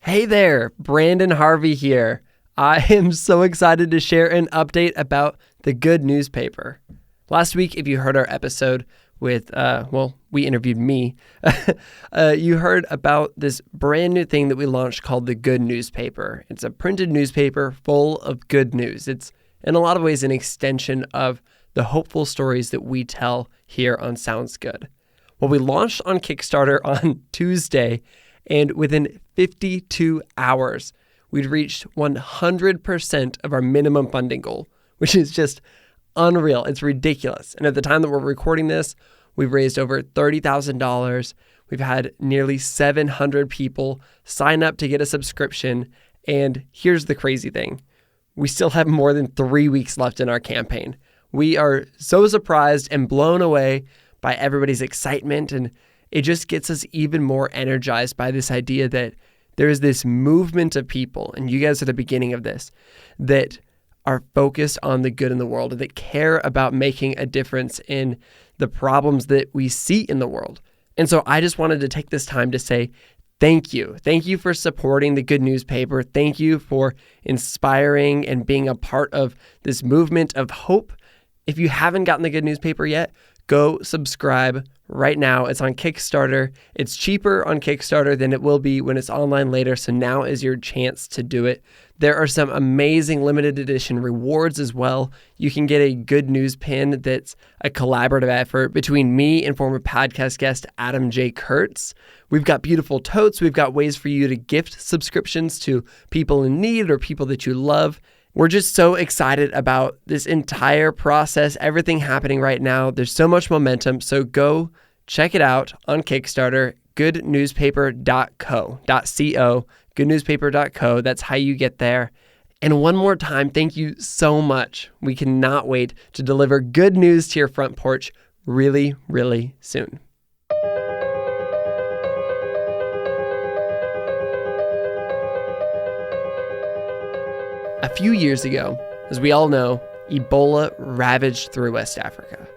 Hey there, Brandon Harvey here. I am so excited to share an update about the Good Newspaper. Last week, if you heard our episode with, we interviewed me, you heard about this brand new thing that we launched called the Good Newspaper. It's a printed newspaper full of good news. It's in a lot of ways an extension of the hopeful stories that we tell here on Sounds Good. Well, we launched on Kickstarter on Tuesday, and within 52 hours, we'd reached 100% of our minimum funding goal, which is just unreal. It's ridiculous. And at the time that we're recording this, we've raised over $30,000. We've had nearly 700 people sign up to get a subscription. And here's the crazy thing. We still have more than 3 weeks left in our campaign. We are so surprised and blown away by everybody's excitement, and it just gets us even more energized by this idea that there is this movement of people, and you guys are the beginning of this, that are focused on the good in the world, and that care about making a difference in the problems that we see in the world. And so I just wanted to take this time to say thank you. Thank you for supporting the Good Newspaper. Thank you for inspiring and being a part of this movement of hope. If you haven't gotten the Good Newspaper yet, go subscribe right now. It's on Kickstarter. It's cheaper on Kickstarter than it will be when it's online later, so now is your chance to do it. There are some amazing limited edition rewards as well. You can get a Good News pin that's a collaborative effort between me and former podcast guest Adam J. Kurtz. We've got beautiful totes. We've got ways for you to gift subscriptions to people in need or people that you love. We're just so excited about this entire process, everything happening right now. There's so much momentum, so go check it out on Kickstarter, goodnewspaper.co, goodnewspaper.co. That's how you get there. And one more time, thank you so much. We cannot wait to deliver good news to your front porch really, really soon. A few years ago, as we all know, Ebola ravaged through West Africa.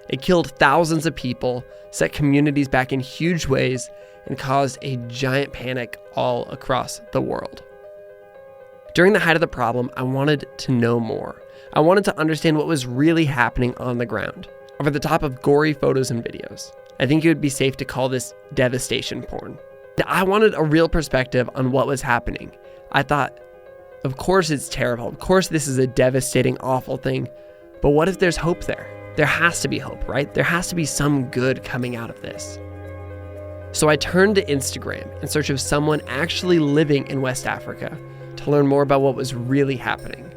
It killed thousands of people, set communities back in huge ways, and caused a giant panic all across the world. During the height of the problem, I wanted to know more. I wanted to understand what was really happening on the ground. Over the top of gory photos and videos, I think it would be safe to call this devastation porn. I wanted a real perspective on what was happening. I thought, of course it's terrible. Of course this is a devastating, awful thing. But what if there's hope there? There has to be hope, right? There has to be some good coming out of this. So I turned to Instagram in search of someone actually living in West Africa to learn more about what was really happening.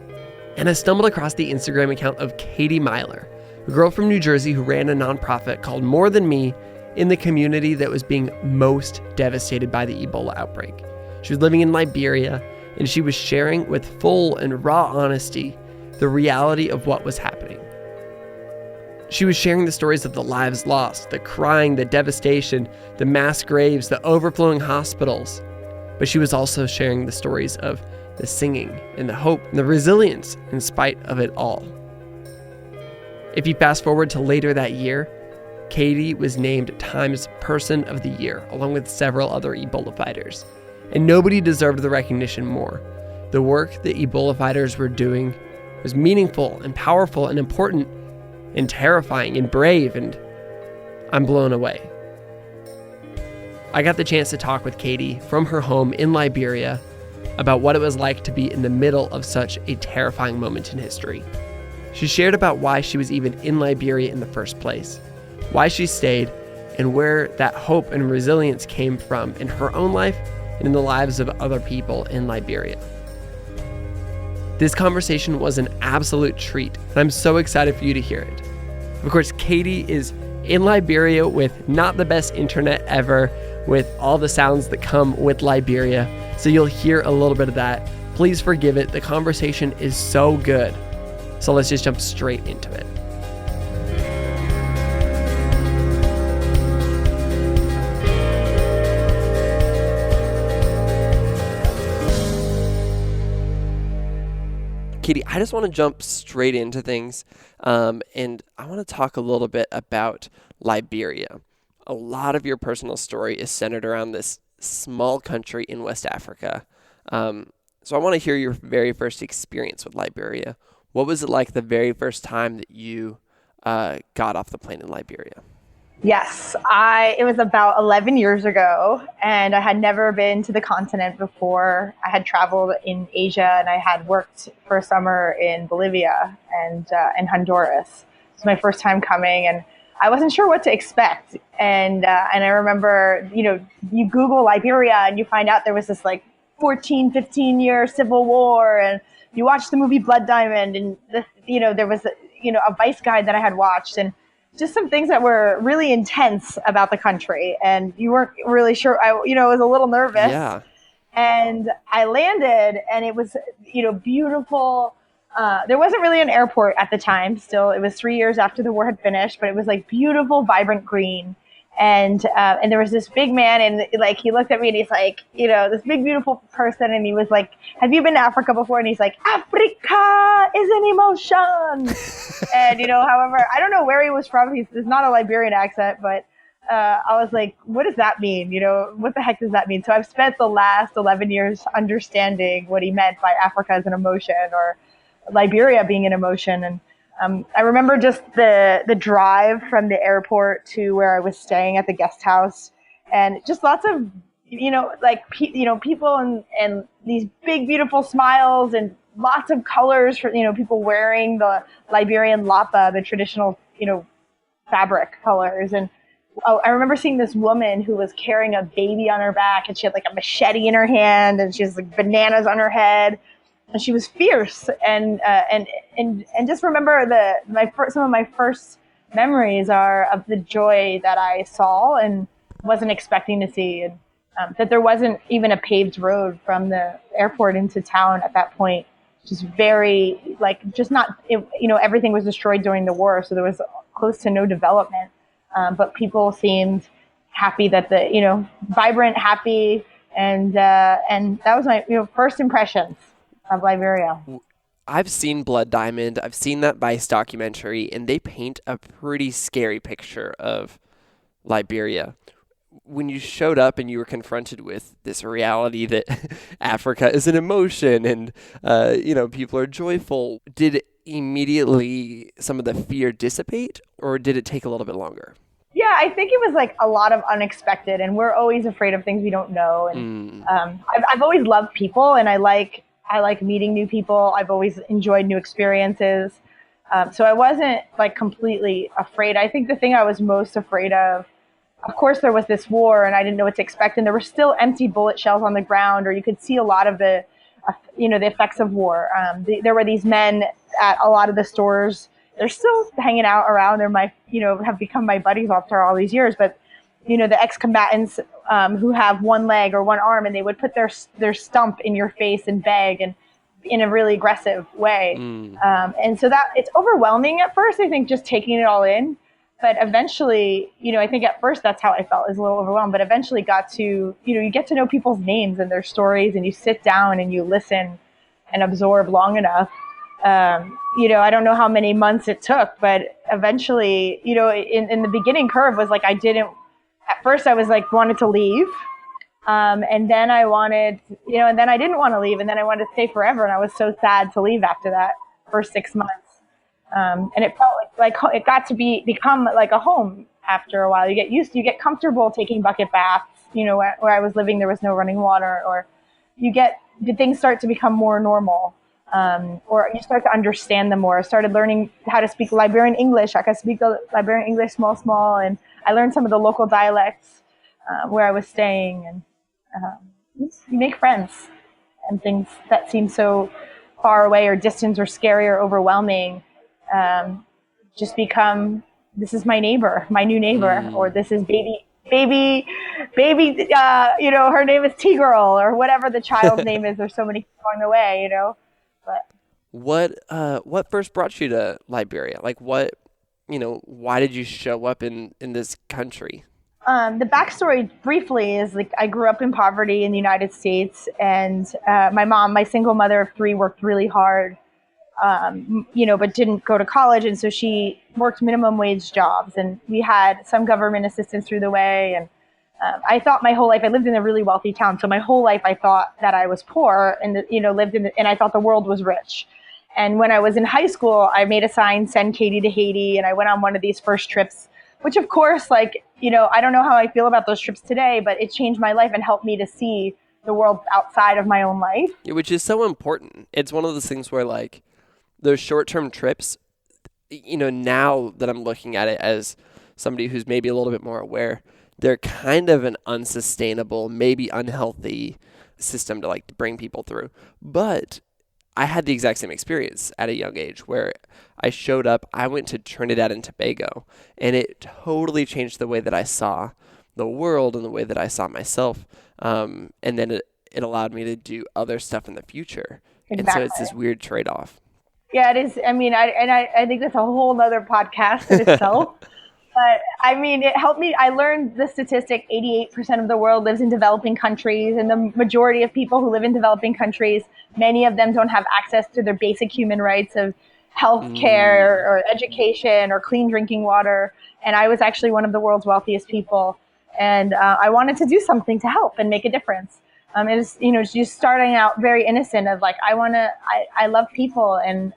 And I stumbled across the Instagram account of Katie Meyler, a girl from New Jersey who ran a nonprofit called More Than Me in the community that was being most devastated by the Ebola outbreak. She was living in Liberia, and she was sharing with full and raw honesty the reality of what was happening. She was sharing the stories of the lives lost, the crying, the devastation, the mass graves, the overflowing hospitals. But she was also sharing the stories of the singing and the hope and the resilience in spite of it all. If you fast forward to later that year, Katie was named Time's Person of the Year, along with several other Ebola fighters. And nobody deserved the recognition more. The work that Ebola fighters were doing was meaningful and powerful and important and terrifying and brave, and I'm blown away. I got the chance to talk with Katie from her home in Liberia about what it was like to be in the middle of such a terrifying moment in history. She shared about why she was even in Liberia in the first place, why she stayed, and where that hope and resilience came from in her own life and in the lives of other people in Liberia. This conversation was an absolute treat, and I'm so excited for you to hear it. Of course, Katie is in Liberia with not the best internet ever, with all the sounds that come with Liberia, so you'll hear a little bit of that. Please forgive it. The conversation is so good. So let's just jump straight into it. Katie, I just want to jump straight into things, and I want to talk a little bit about Liberia. A lot of your personal story is centered around this small country in West Africa. So I want to hear your very first experience with Liberia. What was it like the very first time that you got off the plane in Liberia? Yes, it was about 11 years ago, and I had never been to the continent before. I had traveled in Asia, and I had worked for a summer in Bolivia and in Honduras. It was my first time coming, and I wasn't sure what to expect. And I remember, you Google Liberia, and you find out there was this like 14, 15-year civil war, and you watch the movie Blood Diamond, and there was a Vice guide that I had watched, and just some things that were really intense about the country, and you weren't really sure. I was a little nervous. Yeah. And I landed, and it was, beautiful. There wasn't really an airport at the time. Still, it was 3 years after the war had finished, but it was like beautiful, vibrant green. And there was this big man, and like he looked at me, and he's like, this big beautiful person, and he was like, "Have you been to Africa before?" And he's like, "Africa is an emotion." And however, I don't know where he was from. There's not a Liberian accent, but I was like, "What does that mean? What the heck does that mean?" So I've spent the last 11 years understanding what he meant by Africa as an emotion, or Liberia being an emotion. And I remember just the drive from the airport to where I was staying at the guest house, and just lots of, people and these big, beautiful smiles, and lots of colors for, people wearing the Liberian lapa, the traditional, fabric colors. And I remember seeing this woman who was carrying a baby on her back, and she had like a machete in her hand, and she has like bananas on her head. And she was fierce, and just remember some of my first memories are of the joy that I saw and wasn't expecting to see, and that there wasn't even a paved road from the airport into town at that point. Just very everything was destroyed during the war, so there was close to no development. But people seemed happy that vibrant, happy, and that was my first impressions of Liberia. I've seen Blood Diamond. I've seen that Vice documentary, and they paint a pretty scary picture of Liberia. When you showed up and you were confronted with this reality that Africa is an emotion, and people are joyful, did immediately some of the fear dissipate, or did it take a little bit longer? Yeah, I think it was like a lot of unexpected, and we're always afraid of things we don't know. And I've always loved people, and I like meeting new people. I've always enjoyed new experiences. So I wasn't like completely afraid. I think the thing I was most afraid of course, there was this war, and I didn't know what to expect. And there were still empty bullet shells on the ground, or you could see a lot of the effects of war. There were these men at a lot of the stores. They're still hanging out around. They're have become my buddies after all these years. But the ex-combatants who have one leg or one arm, and they would put their stump in your face and beg, and in a really aggressive way. And so that it's overwhelming at first, I think, just taking it all in. But eventually, I think at first that's how I felt, is a little overwhelmed, but eventually got to, you get to know people's names and their stories, and you sit down and you listen and absorb long enough. I don't know how many months it took, but eventually, in the beginning curve was like, at first I was like, wanted to leave. And then I wanted, and then I didn't want to leave, and then I wanted to stay forever. And I was so sad to leave after that first 6 months. And it felt like it got to become like a home after a while. You get comfortable taking bucket baths. Where I was living, there was no running water, or things start to become more normal. Or you start to understand them more. I started learning how to speak Liberian English. I could speak the Liberian English small, and I learned some of the local dialects where I was staying. And you make friends, and things that seem so far away or distant or scary or overwhelming just become, this is my neighbor, my new neighbor, or this is baby, her name is T-Girl, or whatever the child's name is. There's so many along the way, But what first brought you to Liberia? Like why did you show up in this country? The backstory briefly is like I grew up in poverty in the United States, and my mom, my single mother of three, worked really hard, but didn't go to college. And so she worked minimum wage jobs, and we had some government assistance through the way. I thought my whole life, I lived in a really wealthy town. So my whole life I thought that I was poor and, and I thought the world was rich. And when I was in high school, I made a sign, send Katie to Haiti. And I went on one of these first trips, which of course, I don't know how I feel about those trips today, but it changed my life and helped me to see the world outside of my own life. Yeah, which is so important. It's one of those things where those short-term trips, now that I'm looking at it as somebody who's maybe a little bit more aware, they're kind of an unsustainable, maybe unhealthy system to bring people through. But I had the exact same experience at a young age where I showed up, I went to Trinidad and Tobago, and it totally changed the way that I saw the world and the way that I saw myself. And then it allowed me to do other stuff in the future. Exactly. And so it's this weird trade-off. Yeah, it is. I mean, I think that's a whole other podcast in itself. But I mean, it helped me. I learned the statistic 88% of the world lives in developing countries. And the majority of people who live in developing countries, many of them don't have access to their basic human rights of health care or education or clean drinking water. And I was actually one of the world's wealthiest people. And I wanted to do something to help and make a difference. It's just starting out very innocent of I love people and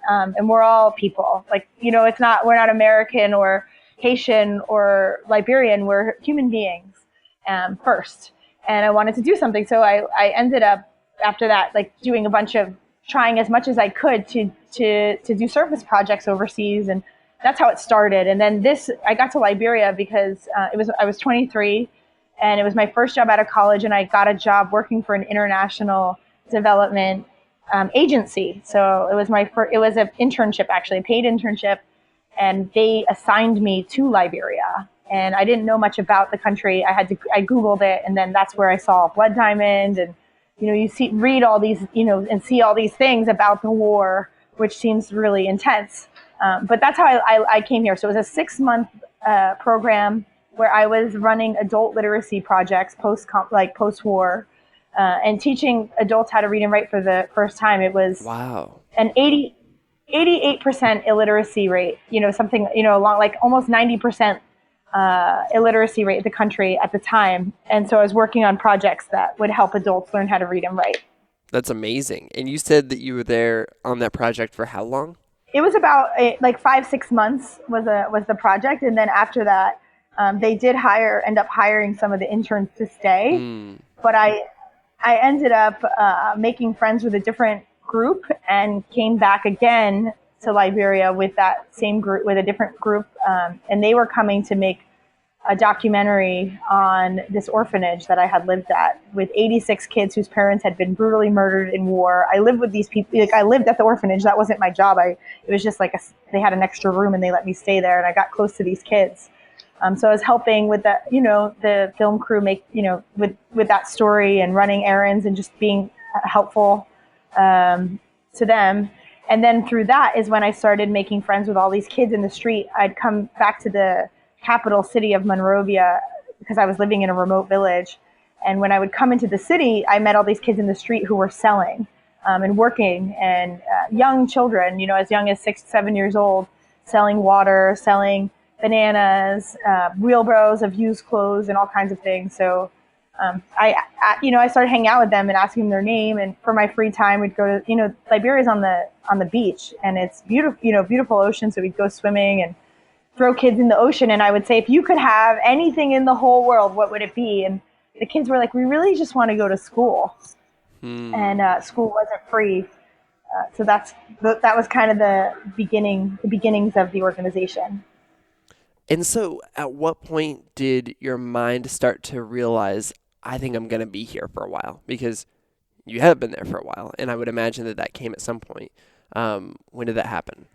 we're all people. We're not American or Haitian or Liberian, we're human beings first. And I wanted to do something. So I ended up after that, doing a bunch of trying as much as I could to do service projects overseas. And that's how it started. And then I got to Liberia because I was 23 and it was my first job out of college. And I got a job working for an international development agency. So it was it was an internship, actually a paid internship. And they assigned me to Liberia. And I didn't know much about the country. I Googled it, and then that's where I saw Blood Diamond. And, read all these, and see all these things about the war, which seems really intense. But that's how I came here. So it was a 6-month program where I was running adult literacy projects post-war and teaching adults how to read and write for the first time. It was an 88% illiteracy rate, along almost 90% illiteracy rate in the country at the time. And so I was working on projects that would help adults learn how to read and write. That's amazing. And you said that you were there on that project for how long? It was about 5-6 months was the project. And then after that, they did end up hiring some of the interns to stay. But I ended up making friends with a different group and came back again to Liberia with that same group, with a different group. And they were coming to make a documentary on this orphanage that I had lived at with 86 kids whose parents had been brutally murdered in war. I lived with these people. I lived at the orphanage. That wasn't my job. It was just they had an extra room and they let me stay there, and I got close to these kids. So I was helping with that, the film crew with that story and running errands and just being helpful to them. And then through that is when I started making friends with all these kids in the street. I'd come back to the capital city of Monrovia because I was living in a remote village. And when I would come into the city, I met all these kids in the street who were selling and working, and young children, as young as 6-7 years old, selling water, selling bananas, wheelbarrows of used clothes and all kinds of things. So I started hanging out with them and asking them their name. And for my free time, we'd go to, Liberia's on the beach, and it's beautiful, beautiful ocean. So we'd go swimming and throw kids in the ocean. And I would say, if you could have anything in the whole world, what would it be? And the kids were like, we really just want to go to school. And school wasn't free. So that was kind of the beginnings of the organization. And so at what point did your mind start to realize, I think I'm going to be here for a while? Because you have been there for a while, and I would imagine that came at some point. When did that happen?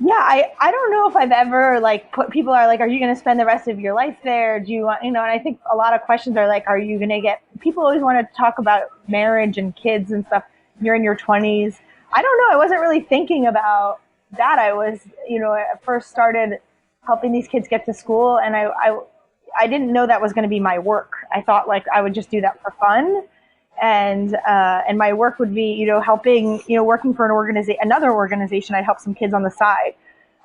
Yeah, I don't know if I've ever people are like, are you going to spend the rest of your life there? Do you want, and I think a lot of questions are like, are you going to people always want to talk about marriage and kids and stuff. You're in your 20s. I don't know. I wasn't really thinking about that. I was, I first started helping these kids get to school, and I didn't know that was going to be my work. I thought I would just do that for fun. And my work would be, helping, working for another organization. I'd help some kids on the side.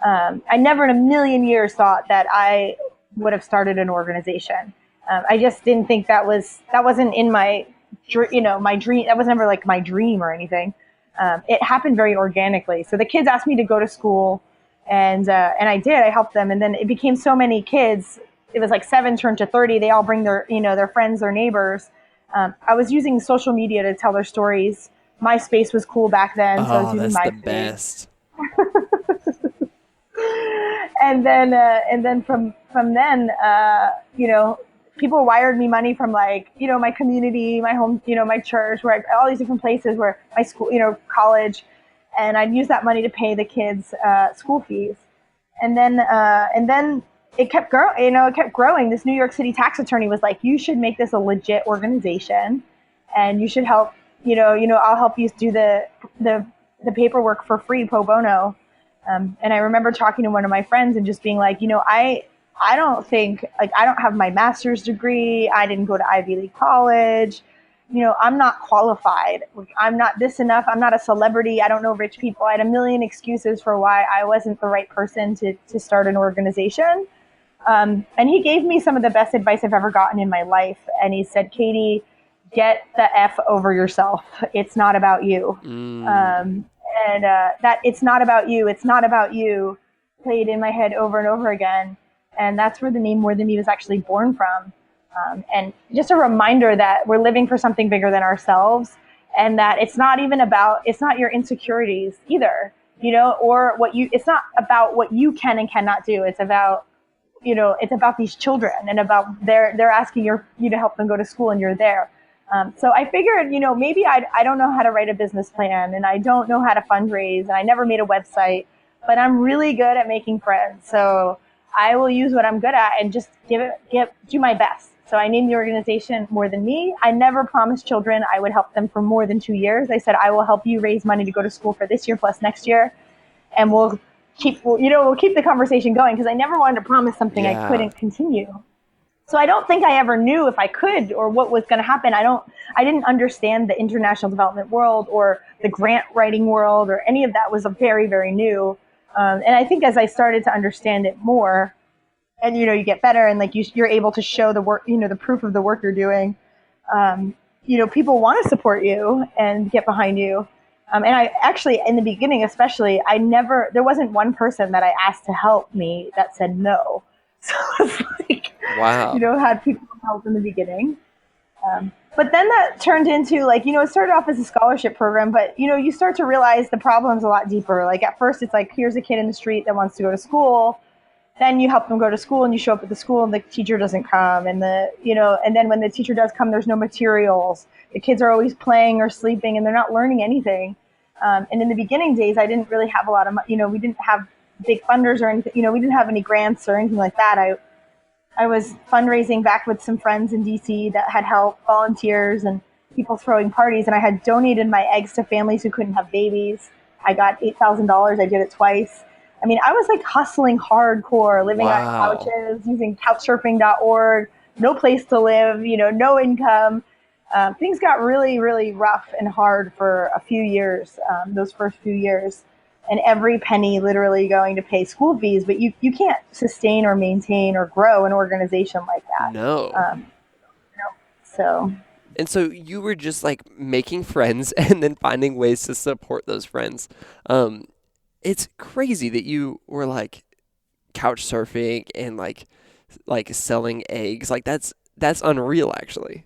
I never in a million years thought that I would have started an organization. I just didn't think that wasn't in my, my dream. That was never like my dream or anything. It happened very organically. So the kids asked me to go to school, and I did. I helped them, and then it became so many kids. It was like 7 turned to 30. They all bring their friends, their neighbors. I was using social media to tell their stories. MySpace was cool back then, so I was using that's MySpace. the best. And then from then, people wired me money from like, my community, my home, my church, all these different places where my school, college, and I'd use that money to pay the kids school fees. And then it kept growing. It kept growing. This New York City tax attorney was like, "You should make this a legit organization, and you should help. I'll help you do the paperwork for free, pro bono." And I remember talking to one of my friends and just being like, I don't think, like, I don't have my master's degree. I didn't go to Ivy League college. I'm not qualified. I'm not this enough. I'm not a celebrity. I don't know rich people. I had a million excuses for why I wasn't the right person to start an organization. And he gave me some of the best advice I've ever gotten in my life. And he said, "Katie, get the F over yourself. It's not about you." That "it's not about you. It's not about you" played in my head over and over again. And that's where the name More Than Me was actually born from. And just a reminder that we're living for something bigger than ourselves, and that it's not your insecurities either, or it's not about what you can and cannot do. It's about, it's about these children, and about they're asking you to help them go to school, and you're there. So I figured, maybe I don't know how to write a business plan, and I don't know how to fundraise, and I never made a website, but I'm really good at making friends. So I will use what I'm good at and just do my best. So I named the organization More Than Me. I never promised children I would help them for more than 2 years. I said, I will help you raise money to go to school for this year plus next year. And we'll keep the conversation going, because I never wanted to promise something I couldn't continue. So I don't think I ever knew if I could or what was going to happen. I didn't understand the international development world or the grant writing world, or any of that was very, very new. And I think as I started to understand it more, and you get better, and like you're able to show the work, the proof of the work you're doing, people want to support you and get behind you. And I actually, in the beginning especially, there wasn't one person that I asked to help me that said no. So it's like, wow, had people help in the beginning. But then that turned into like, it started off as a scholarship program, but you start to realize the problem's a lot deeper. Like at first it's like, here's a kid in the street that wants to go to school. Then you help them go to school, and you show up at the school, and the teacher doesn't come. And and then when the teacher does come, there's no materials. The kids are always playing or sleeping, and they're not learning anything. And in the beginning days, I didn't really have a lot of, we didn't have big funders or anything. We didn't have any grants or anything like that. I was fundraising back with some friends in DC that had help, volunteers, and people throwing parties. And I had donated my eggs to families who couldn't have babies. I got $8,000. I did it twice. I mean, I was like hustling hardcore, living on couches, using couchsurfing.org, no place to live, no income. Things got really, really rough and hard for a few years, those first few years. And every penny literally going to pay school fees. But you can't sustain or maintain or grow an organization like that. No. So. And so you were just like making friends and then finding ways to support those friends. It's crazy that you were like couch surfing and like selling eggs. Like that's unreal, actually.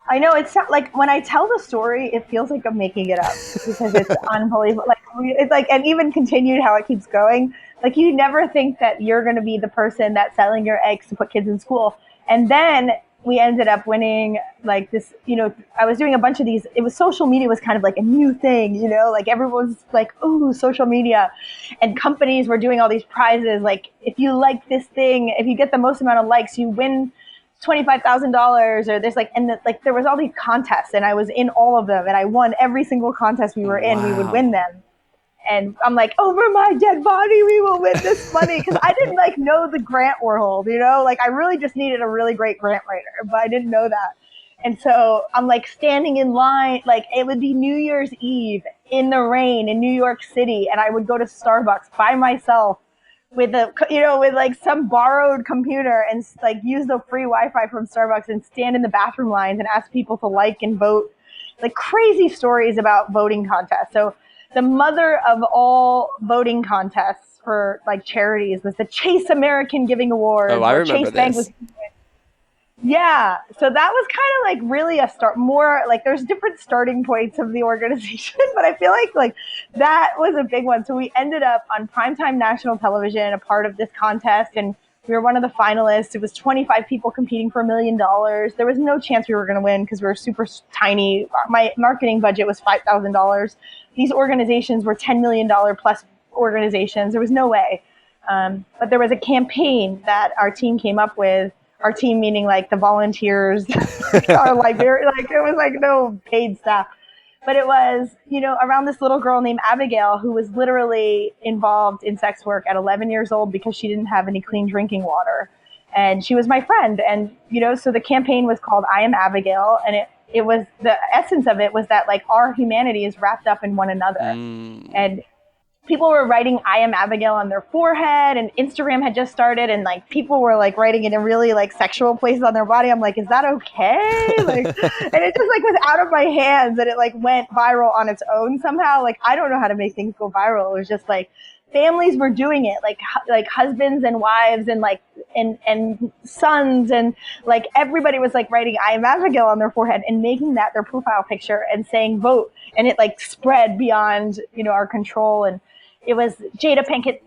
I know, it's like when I tell the story, it feels like I'm making it up because it's unbelievable. Like it's like, and even continued how it keeps going. Like you never think that you're going to be the person that's selling your eggs to put kids in school. And then we ended up winning like this, I was doing a bunch of these. It was social media was kind of like a new thing, like everyone's like, oh, social media, and companies were doing all these prizes. Like if you like this thing, if you get the most amount of likes, you win $25,000, or there's like, and there was all these contests, and I was in all of them, and I won every single contest we were in. Wow. We would win them. And I'm like, over my dead body, we will win this money. Because I didn't know the grant world, like I really just needed a really great grant writer, but I didn't know that. And so I'm like standing in line, like it would be New Year's Eve in the rain in New York City. And I would go to Starbucks by myself with with like some borrowed computer and like use the free Wi-Fi from Starbucks and stand in the bathroom lines and ask people to like and vote, like crazy stories about voting contests. So the mother of all voting contests for like charities was the Chase American Giving Award. Oh, I remember Chase Bank this. Yeah, so that was kind of like really a start. More like there's different starting points of the organization, but I feel like that was a big one. So we ended up on primetime national television, a part of this contest, and we were one of the finalists. It was 25 people competing for $1 million. There was no chance we were going to win because we were super tiny. My marketing budget was $5,000. These organizations were $10 million plus organizations. There was no way. But there was a campaign that our team came up with. Our team meaning like the volunteers, our librarian, like it was like no paid staff. But it was, around this little girl named Abigail who was literally involved in sex work at 11 years old because she didn't have any clean drinking water. And she was my friend. And, so the campaign was called I Am Abigail. And it was, the essence of it was that like our humanity is wrapped up in one another. And people were writing I Am Abigail on their forehead, and Instagram had just started, and like people were like writing it in really like sexual places on their body. I'm like, is that okay? Like, and it just like was out of my hands, and it like went viral on its own somehow. Like, I don't know how to make things go viral. It was just like families were doing it, like husbands and wives and like and sons, and like everybody was like writing I Am Abigail on their forehead and making that their profile picture and saying vote, and it like spread beyond our control. And it was Jada Pinkett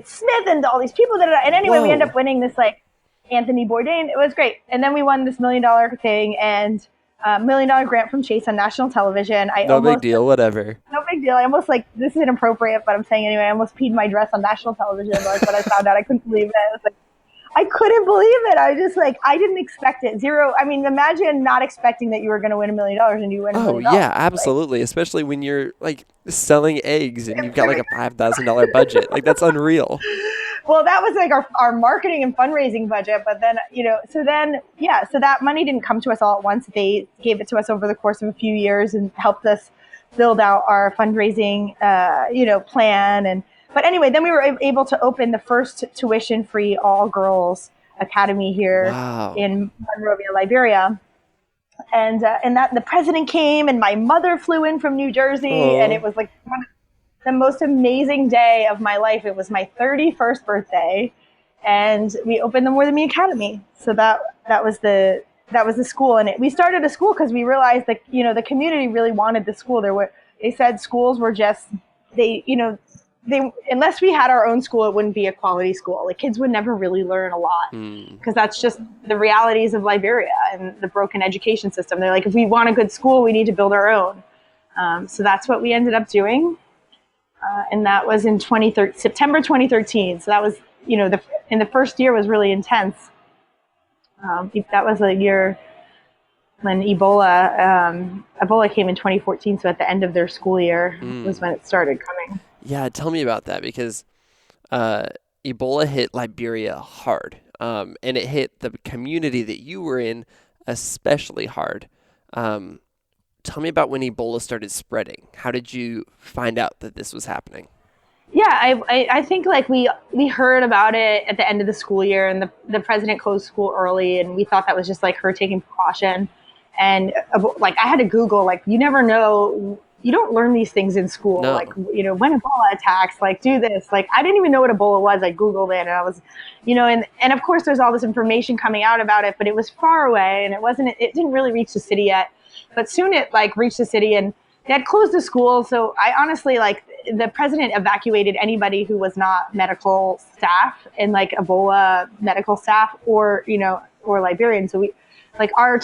Smith and all these people and anyway, we ended up winning this like Anthony Bourdain. It was great. And then we won this $1 million thing and $1 million grant from Chase on national television. No big deal, whatever. No big deal. I almost like, this is inappropriate, but I'm saying anyway, I almost peed my dress on national television. Like when I found out, I couldn't believe it. I was like, I couldn't believe it. I just like, I didn't expect it. Zero. I mean, imagine not expecting that you were going to win $1 million and you win $1 million. Oh yeah, absolutely. Like, especially when you're like selling eggs and you've got like a $5,000 budget. Like that's unreal. Well, that was like our marketing and fundraising budget. But then, so that money didn't come to us all at once. They gave it to us over the course of a few years and helped us build out our fundraising, plan. But anyway, then we were able to open the first tuition-free all-girls academy here in Monrovia, Liberia. And that the president came, and my mother flew in from New Jersey, and it was like the most amazing day of my life. It was my 31st birthday, and we opened the More Than Me Academy. So that was the school, and we started a school because we realized that the community really wanted the school. They said schools were just unless we had our own school, it wouldn't be a quality school. Like kids would never really learn a lot because that's just the realities of Liberia and the broken education system. They're like, if we want a good school, we need to build our own. So that's what we ended up doing. And that was in September 2013. So that was, in the first year was really intense. That was a year when Ebola came in 2014. So at the end of their school year was when it started coming. Yeah, tell me about that because Ebola hit Liberia hard, and it hit the community that you were in especially hard. Tell me about when Ebola started spreading. How did you find out that this was happening? Yeah, I think like we heard about it at the end of the school year, and the president closed school early, and we thought that was just like her taking precaution. And like I had to Google, like you never know. You don't learn these things in school. No. Like, when Ebola attacks, like do this. Like, I didn't even know what Ebola was. I Googled it and I was, and of course there's all this information coming out about it, but it was far away and it didn't really reach the city yet. But soon it like reached the city and they had closed the school. So I honestly, like the president evacuated anybody who was not medical staff and like Ebola medical staff or Liberian. So our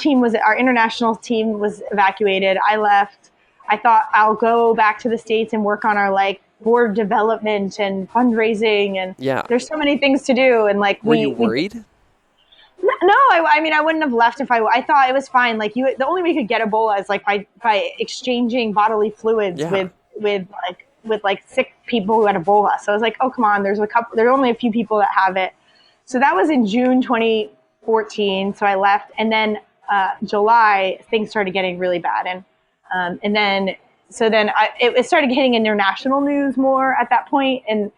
international team was evacuated. I left. I thought I'll go back to the States and work on our like board development and fundraising and there's so many things to do. And like, were you worried? No, I mean, I wouldn't have left if I thought it was fine. Like the only way you could get Ebola is like by exchanging bodily fluids with sick people who had Ebola. So I was like, oh, come on, there's only a few people that have it. So that was in June 2014. So I left and then July things started getting really bad. And then it started hitting international news more at that point. And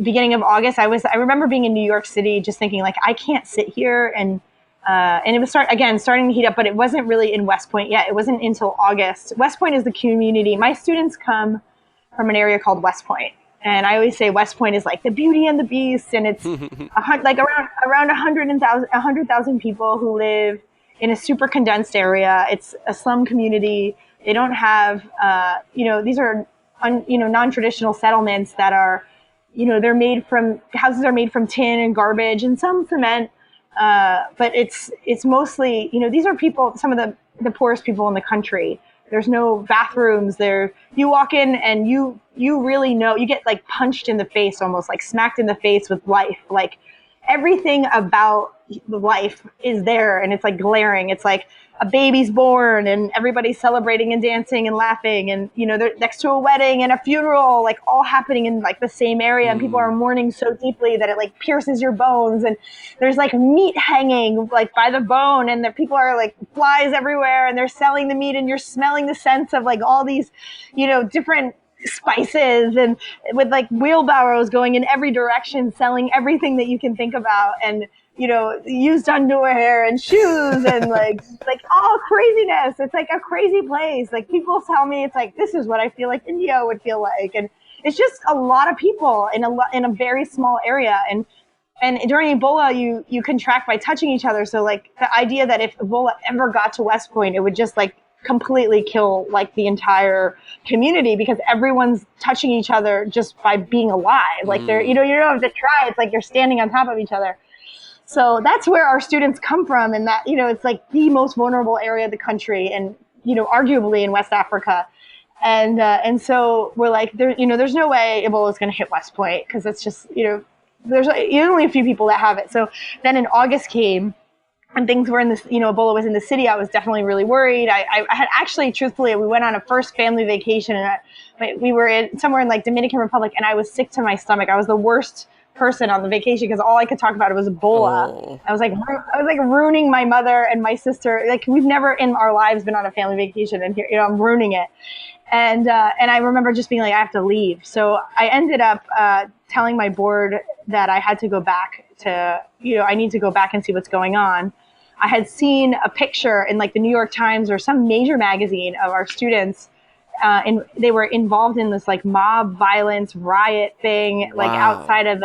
beginning of August, I remember being in New York City, just thinking like, I can't sit here. And it was starting to heat up, but it wasn't really in West Point yet. It wasn't until August. West Point is the community. My students come from an area called West Point. And I always say West Point is like the Beauty and the Beast. And it's like around 100,000 people who live in a super condensed area. It's a slum community. They don't have, these are, non-traditional settlements that are, houses are made from tin and garbage and some cement. But it's mostly, these are people, some of the poorest people in the country. There's no bathrooms there. You walk in and you really know, you get like punched in the face, almost like smacked in the face with life. Like everything about life is there and it's like glaring. It's like a baby's born and everybody's celebrating and dancing and laughing and, they're next to a wedding and a funeral, like all happening in like the same area. And people are mourning so deeply that it like pierces your bones. And there's like meat hanging like by the bone and the people are like flies everywhere and they're selling the meat and you're smelling the scents of like all these, different spices and with like wheelbarrows going in every direction, selling everything that you can think about. And, used underwear and shoes and like all craziness. It's like a crazy place. Like people tell me it's like, this is what I feel like India would feel like. And it's just a lot of people in a very small area. And during Ebola, you contract by touching each other. So like the idea that if Ebola ever got to West Point, it would just like completely kill like the entire community because everyone's touching each other just by being alive. Like they're, you don't have to try. It's like you're standing on top of each other. So that's where our students come from. And that, it's like the most vulnerable area of the country and, arguably in West Africa. And so we're like, there's no way Ebola is going to hit West Point because it's just, there's only a few people that have it. So then in August came and things were in this, Ebola was in the city. I was definitely really worried. I had actually, truthfully, we went on a first family vacation and we were somewhere in like Dominican Republic and I was sick to my stomach. I was the worst person on the vacation because all I could talk about was Ebola. Oh. I was like ruining my mother and my sister. Like we've never in our lives been on a family vacation and here, I'm ruining it. And I remember just being like, I have to leave. So I ended up telling my board that I had to go back to, I need to go back and see what's going on. I had seen a picture in like the New York Times or some major magazine of our students and they were involved in this like mob violence riot thing, like outside of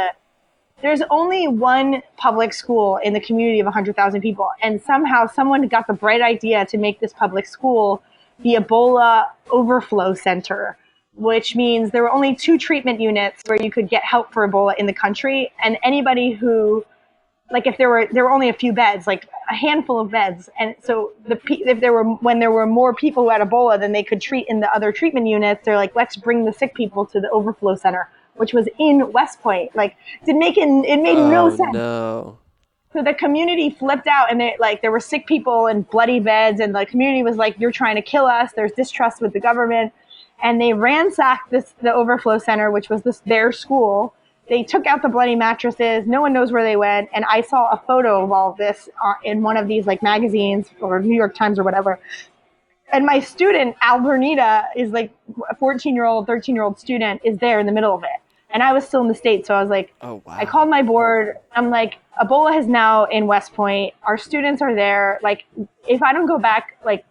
there's only one public school in the community of 100,000 people. And somehow someone got the bright idea to make this public school the Ebola overflow center, which means there were only 2 treatment units where you could get help for Ebola in the country. And anybody who, like if there were only a few beds, like a handful of beds. And so when there were more people who had Ebola than they could treat in the other treatment units, they're like, let's bring the sick people to the overflow center, which was in West Point. Like it made no sense. No. So the community flipped out and there were sick people and bloody beds. And the community was like, you're trying to kill us. There's distrust with the government. And they ransacked the overflow center, which was their school. They took out the bloody mattresses. No one knows where they went. And I saw a photo of all of this in one of these like magazines or New York Times or whatever. And my student, Albernita, is like a 14-year-old, 13-year-old student is there in the middle of it. And I was still in the States. So I was like, oh, wow. I called my board. I'm like, Ebola is now in West Point. Our students are there. Like, if I don't go back, like,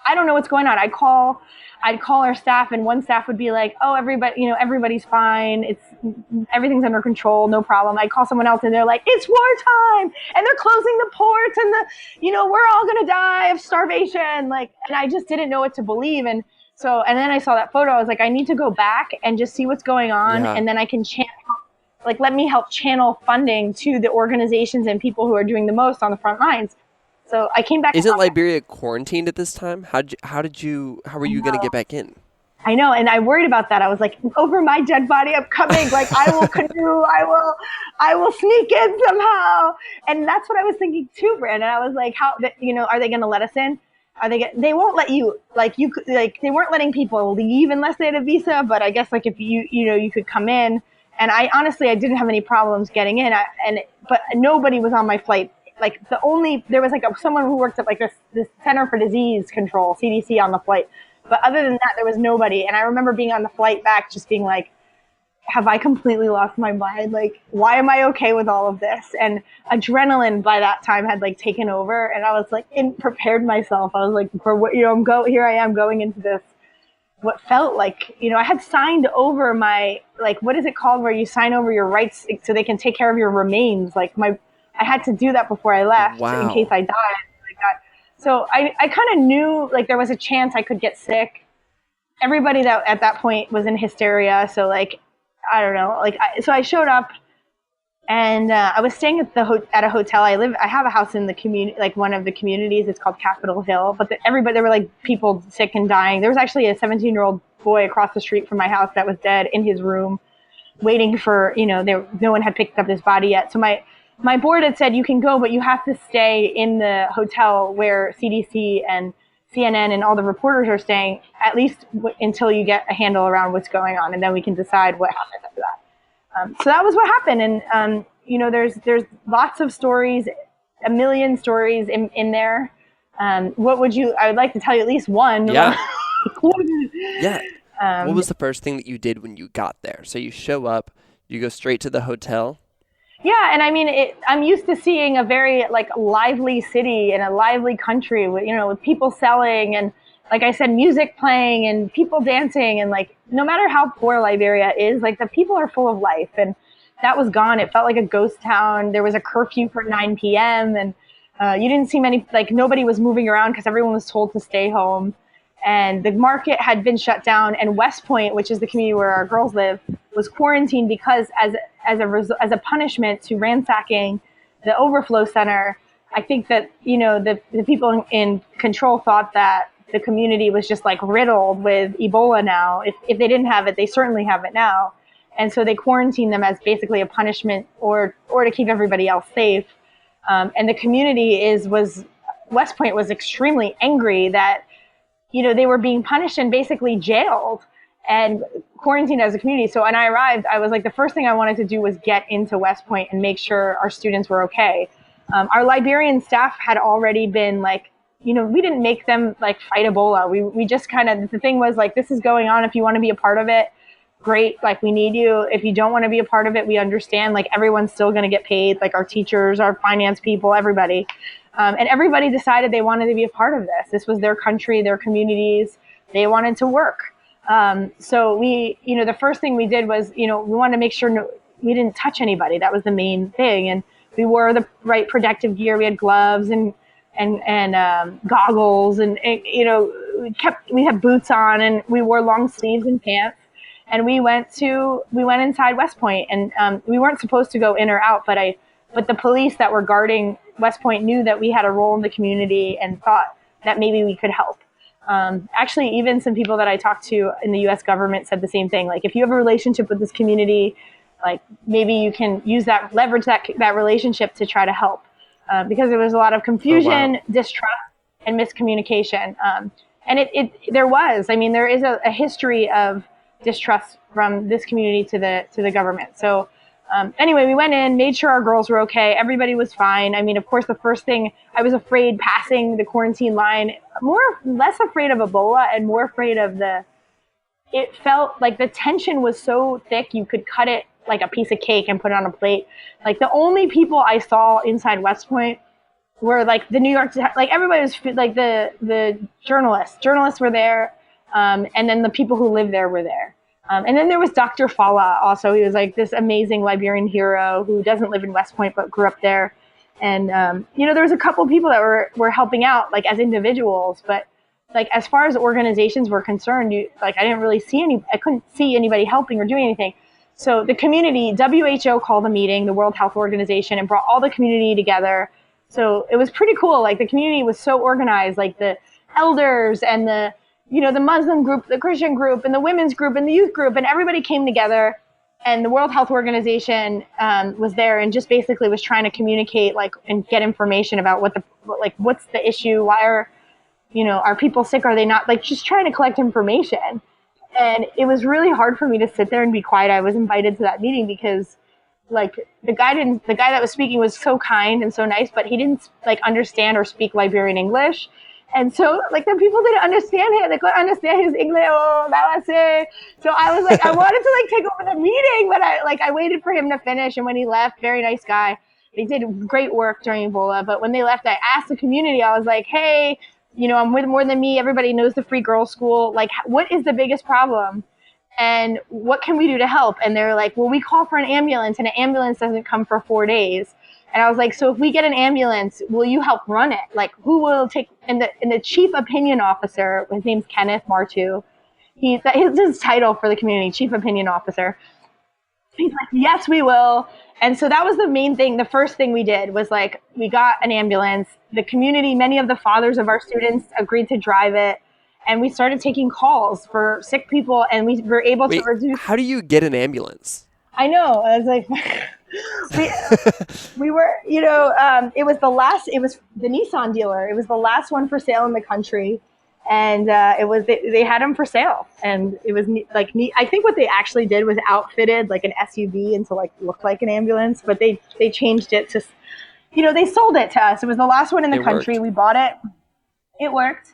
I don't know what's going on. I'd call our staff and one staff would be like, oh, everybody's fine. Everything's under control. No problem. I'd call someone else and they're like, it's wartime and they're closing the ports and we're all going to die of starvation. Like, and I just didn't know what to believe. And then I saw that photo. I was like, I need to go back and just see what's going on. Yeah. And then I can let me help channel funding to the organizations and people who are doing the most on the front lines. So I came back. Isn't Liberia quarantined at this time? How were you going to get back in? I know. And I worried about that. I was like, over my dead body, I'm coming. Like I will canoe. I will sneak in somehow. And that's what I was thinking too, Brandon. I was like, are they going to let us in? They won't let you, they weren't letting people leave unless they had a visa. But I guess like if you could come in. And I didn't have any problems getting in. But nobody was on my flight. Like there was like someone who worked at like this Center for Disease Control, CDC, on the flight. But other than that, there was nobody. And I remember being on the flight back, just being like, have I completely lost my mind? Like, why am I okay with all of this? And adrenaline by that time had like taken over, and I was like, prepared myself. I was like, for what, here I am going into this, what felt like, I had signed over my, like, what is it called where you sign over your rights so they can take care of your remains? Like I had to do that before I left in case I died. Like that. So I kind of knew like there was a chance I could get sick. Everybody that at that point was in hysteria. So like, I don't know. Like, so I showed up, and I was staying at a hotel. I have a house in the community, like one of the communities. It's called Capitol Hill. But there were like people sick and dying. There was actually a 17-year-old boy across the street from my house that was dead in his room, waiting for, no one had picked up his body yet. So my board had said, you can go, but you have to stay in the hotel where CDC and CNN and all the reporters are staying, at least until you get a handle around what's going on, and then we can decide what happens after that. So that was what happened, and there's lots of stories, a million stories in there. I would like to tell you at least one. Yeah. Yeah. What was the first thing that you did when you got there? So you show up, you go straight to the hotel. Yeah, and I mean, I'm used to seeing a very like lively city and a lively country with with people selling and, like I said, music playing and people dancing, and like no matter how poor Liberia is, like the people are full of life, and that was gone. It felt like a ghost town. There was a curfew for 9 p.m. and you didn't see nobody was moving around because everyone was told to stay home. And the market had been shut down, and West Point, which is the community where our girls live, was quarantined because as a punishment to ransacking the overflow center. I think that the people in control thought that the community was just like riddled with Ebola now. If they didn't have it, they certainly have it now, and so they quarantined them as basically a punishment or to keep everybody else safe. And the community West Point was extremely angry that they were being punished and basically jailed and quarantined as a community. So when I arrived, I was like, the first thing I wanted to do was get into West Point and make sure our students were okay. Our Liberian staff had already been like, we didn't make them like fight Ebola. We just kind of, the thing was like, this is going on. If you want to be a part of it, great. Like, we need you. If you don't want to be a part of it, we understand. Like, everyone's still going to get paid. Like, our teachers, our finance people, everybody. And everybody decided they wanted to be a part of this. This was their country, their communities. They wanted to work. So we, the first thing we did was, we wanted to make sure we didn't touch anybody. That was the main thing. And we wore the right protective gear. We had gloves and goggles, and we had boots on, and we wore long sleeves and pants. And we went inside West Point, and we weren't supposed to go in or out, but the police that were guarding West Point knew that we had a role in the community and thought that maybe we could help. Actually, even some people that I talked to in the U.S. government said the same thing. Like, if you have a relationship with this community, like, maybe you can leverage that relationship to try to help. Because there was a lot of confusion, distrust, and miscommunication. And there was. I mean, there is a history of distrust from this community to the government. So anyway, we went in, made sure our girls were okay. Everybody was fine. I mean, of course, the first thing, I was afraid passing the quarantine line, less afraid of Ebola and more afraid of it felt like the tension was so thick you could cut it like a piece of cake and put it on a plate. Like, the only people I saw inside West Point were like the New York, like everybody was like the journalists were there. And then the people who live there were there. And then there was Dr. Fala also. He was like this amazing Liberian hero who doesn't live in West Point but grew up there. And, there was a couple people that were helping out, like, as individuals. But, like, as far as organizations were concerned, I didn't really I couldn't see anybody helping or doing anything. So the community, WHO called a meeting, the World Health Organization, and brought all the community together. So it was pretty cool. Like, the community was so organized, like the elders and the Muslim group, the Christian group, and the women's group, and the youth group, and everybody came together. And the World Health Organization was there and just basically was trying to communicate, like, and get information about what's the issue, why are people sick, are they not, like, just trying to collect information. And it was really hard for me to sit there and be quiet. I was invited to that meeting because, like, the guy that was speaking was so kind and so nice, but he didn't, like, understand or speak Liberian English. And so, like, the people didn't understand him. They couldn't understand his English. Oh, that was it. So I was like, I wanted to, like, take over the meeting, but I waited for him to finish. And when he left, very nice guy. They did great work during Ebola. But when they left, I asked the community, I was like, hey, you know, I'm with More Than Me. Everybody knows the Free Girls School. Like, what is the biggest problem? And what can we do to help? And they're like, well, we call for an ambulance, and an ambulance doesn't come for 4 days. And I was like, so if we get an ambulance, will you help run it? Like, who will take? And the chief opinion officer, his name's Kenneth Martu. That's his title for the community, chief opinion officer. He's like, yes, we will. And so that was the main thing. The first thing we did was, like, we got an ambulance. The community, many of the fathers of our students agreed to drive it. And we started taking calls for sick people, and we were able to reduce. How do you get an ambulance? I know. I was like, we were, you know, it was the Nissan dealer. It was the last one for sale in the country. And they had them for sale. And it was like, I think what they actually did was outfitted like an SUV and to, like, look like an ambulance, but they changed it to, you know, they sold it to us. It was the last one in the country. We bought it. It worked.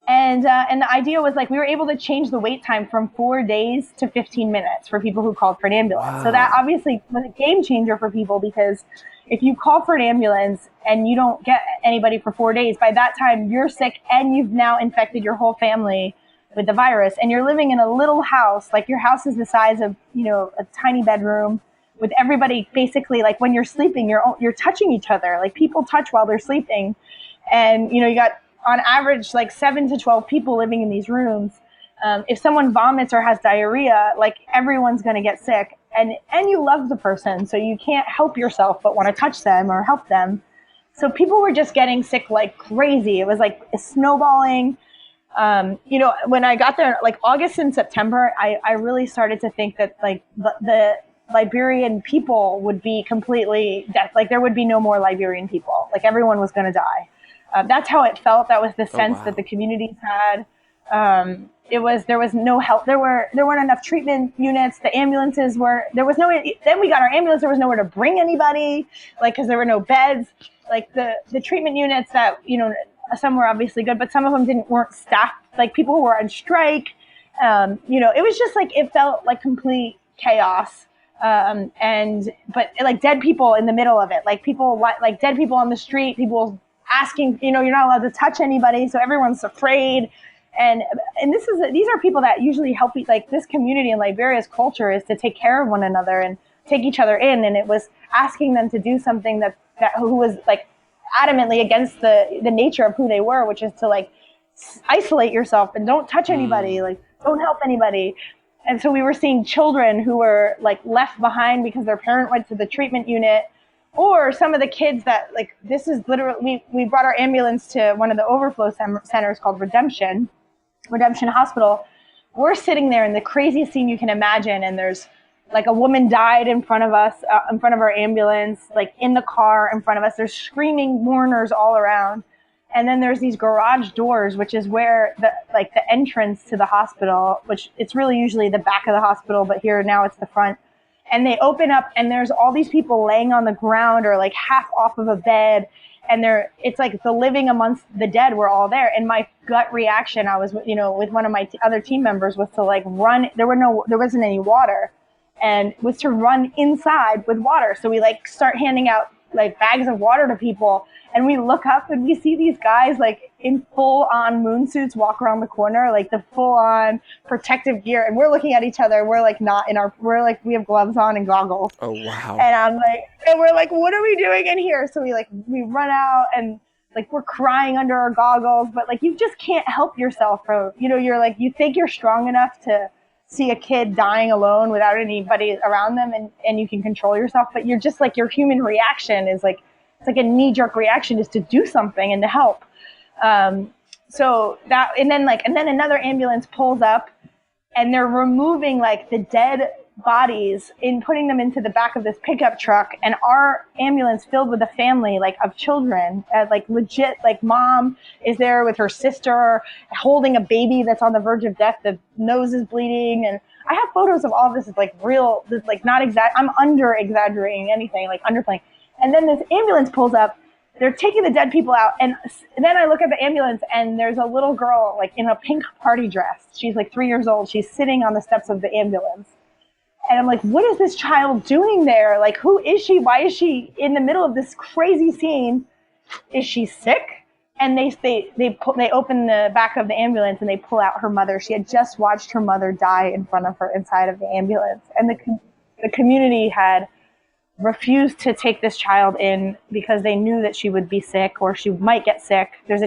And the idea was, like, we were able to change the wait time from 4 days to 15 minutes for people who called for an ambulance. Wow. So that obviously was a game changer for people, because if you call for an ambulance and you don't get anybody for 4 days, by that time you're sick and you've now infected your whole family with the virus, and you're living in a little house. Like, your house is the size of, you know, a tiny bedroom, with everybody basically, like, when you're sleeping, you're touching each other. Like, people touch while they're sleeping. And, you know, you got on average like 7 to 12 people living in these rooms. If someone vomits or has diarrhea, like, everyone's going to get sick, and you love the person, so you can't help yourself but want to touch them or help them. So people were just getting sick like crazy. It was like snowballing. You know, when I got there, like August and September, I really started to think that, like, the Liberian people would be completely dead. Like, there would be no more Liberian people. Like, everyone was going to die. That's how it felt. That was the sense that the communities had. There was no help. There weren't enough treatment units. The ambulances then we got our ambulance. There was nowhere to bring anybody, like, because there were no beds. Like, the treatment units that, you know, some were obviously good, but some of them weren't staffed. Like, people who were on strike. You know, it was just like, it felt like complete chaos. But like dead people in the middle of it, like dead people on the street, people asking, you know, you're not allowed to touch anybody, so everyone's afraid. And these are people that usually help. Like, this community in Liberia's culture is to take care of one another and take each other in. And it was asking them to do something that who was, like, adamantly against the nature of who they were, which is to, like, isolate yourself and don't touch anybody, like, don't help anybody. And so we were seeing children who were, like, left behind because their parent went to the treatment unit. Or some of the kids that, like, this is literally, we brought our ambulance to one of the overflow centers called Redemption Hospital. We're sitting there in the craziest scene you can imagine. And there's, like, a woman died in front of us, in front of our ambulance, like, in the car in front of us. There's screaming mourners all around. And then there's these garage doors, which is where the entrance to the hospital, which it's really usually the back of the hospital, but here now it's the front. And they open up, and there's all these people laying on the ground or, like, half off of a bed. And it's like the living amongst the dead were all there. And my gut reaction, I was, you know, with one of my other team members, was to, like, run. There wasn't any water, and was to run inside with water. So we, like, start handing out, like, bags of water to people. And we look up and we see these guys, like, in full-on moon suits walk around the corner, like the full-on protective gear. And we're looking at each other. We're, like, we're, like, we have gloves on and goggles. Oh, wow. And we're like, what are we doing in here? So we run out, and, like, we're crying under our goggles. But, like, you just can't help yourself from, you know, you're, like, you think you're strong enough to see a kid dying alone without anybody around them, and you can control yourself. But you're just, like, your human reaction is, like, it's like a knee-jerk reaction is to do something and to help. So that, and then another ambulance pulls up, and they're removing, like, the dead bodies and putting them into the back of this pickup truck. And our ambulance filled with a family, like, of children, like, legit, like, mom is there with her sister holding a baby that's on the verge of death. The nose is bleeding. And I have photos of all this. It's, like, real, like, not exact. I'm under exaggerating anything, like, underplaying. And then this ambulance pulls up. they're taking the dead people out. And then I look at the ambulance and there's a little girl like in a pink party dress. She's like 3 years old. She's sitting on the steps of the ambulance. And I'm like, what is this child doing there? Like, who is she? Why is she in the middle of this crazy scene? Is she sick? And they open the back of the ambulance and they pull out her mother. She had just watched her mother die in front of her inside of the ambulance. And the community had refused to take this child in because they knew that she would be sick or she might get sick. There's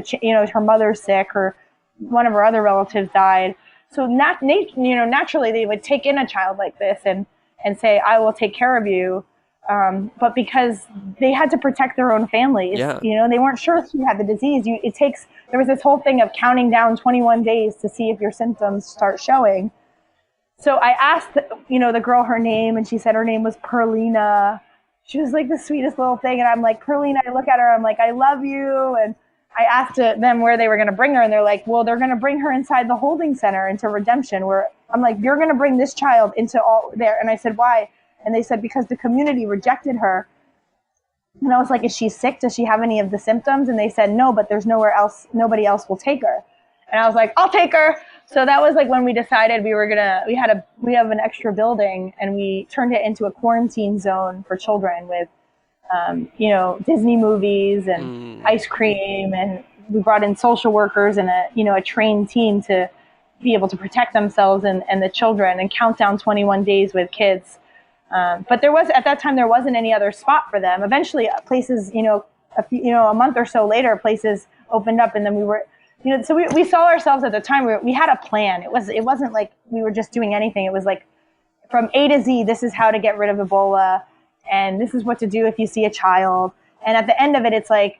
her mother's sick or one of her other relatives died. So naturally they would take in a child like this and say, I will take care of you. But because they had to protect their own families, they weren't sure if you had the disease. There was this whole thing of counting down 21 days to see if your symptoms start showing. So I asked, the girl her name, and she said her name was Perlina. She was like the sweetest little thing. And I'm like, Perlina, I look at her, I'm like, I love you. And I asked them where they were going to bring her. And they're like, well, they're going to bring her inside the holding center into Redemption, where I'm like, you're going to bring this child into all there. And I said, why? And they said, because the community rejected her. And I was like, is she sick? Does she have any of the symptoms? And they said, no, but there's nowhere else. Nobody else will take her. And I was like, I'll take her. So that was like when we decided we have an extra building and we turned it into a quarantine zone for children with, Disney movies and ice cream. And we brought in social workers and a trained team to be able to protect themselves and the children and count down 21 days with kids. But at that time, there wasn't any other spot for them. Eventually places, a month or so later, places opened up and then we were, so we saw ourselves at the time, we had a plan. It wasn't like we were just doing anything. It was like from A to Z, this is how to get rid of Ebola. And this is what to do if you see a child. And at the end of it, it's like,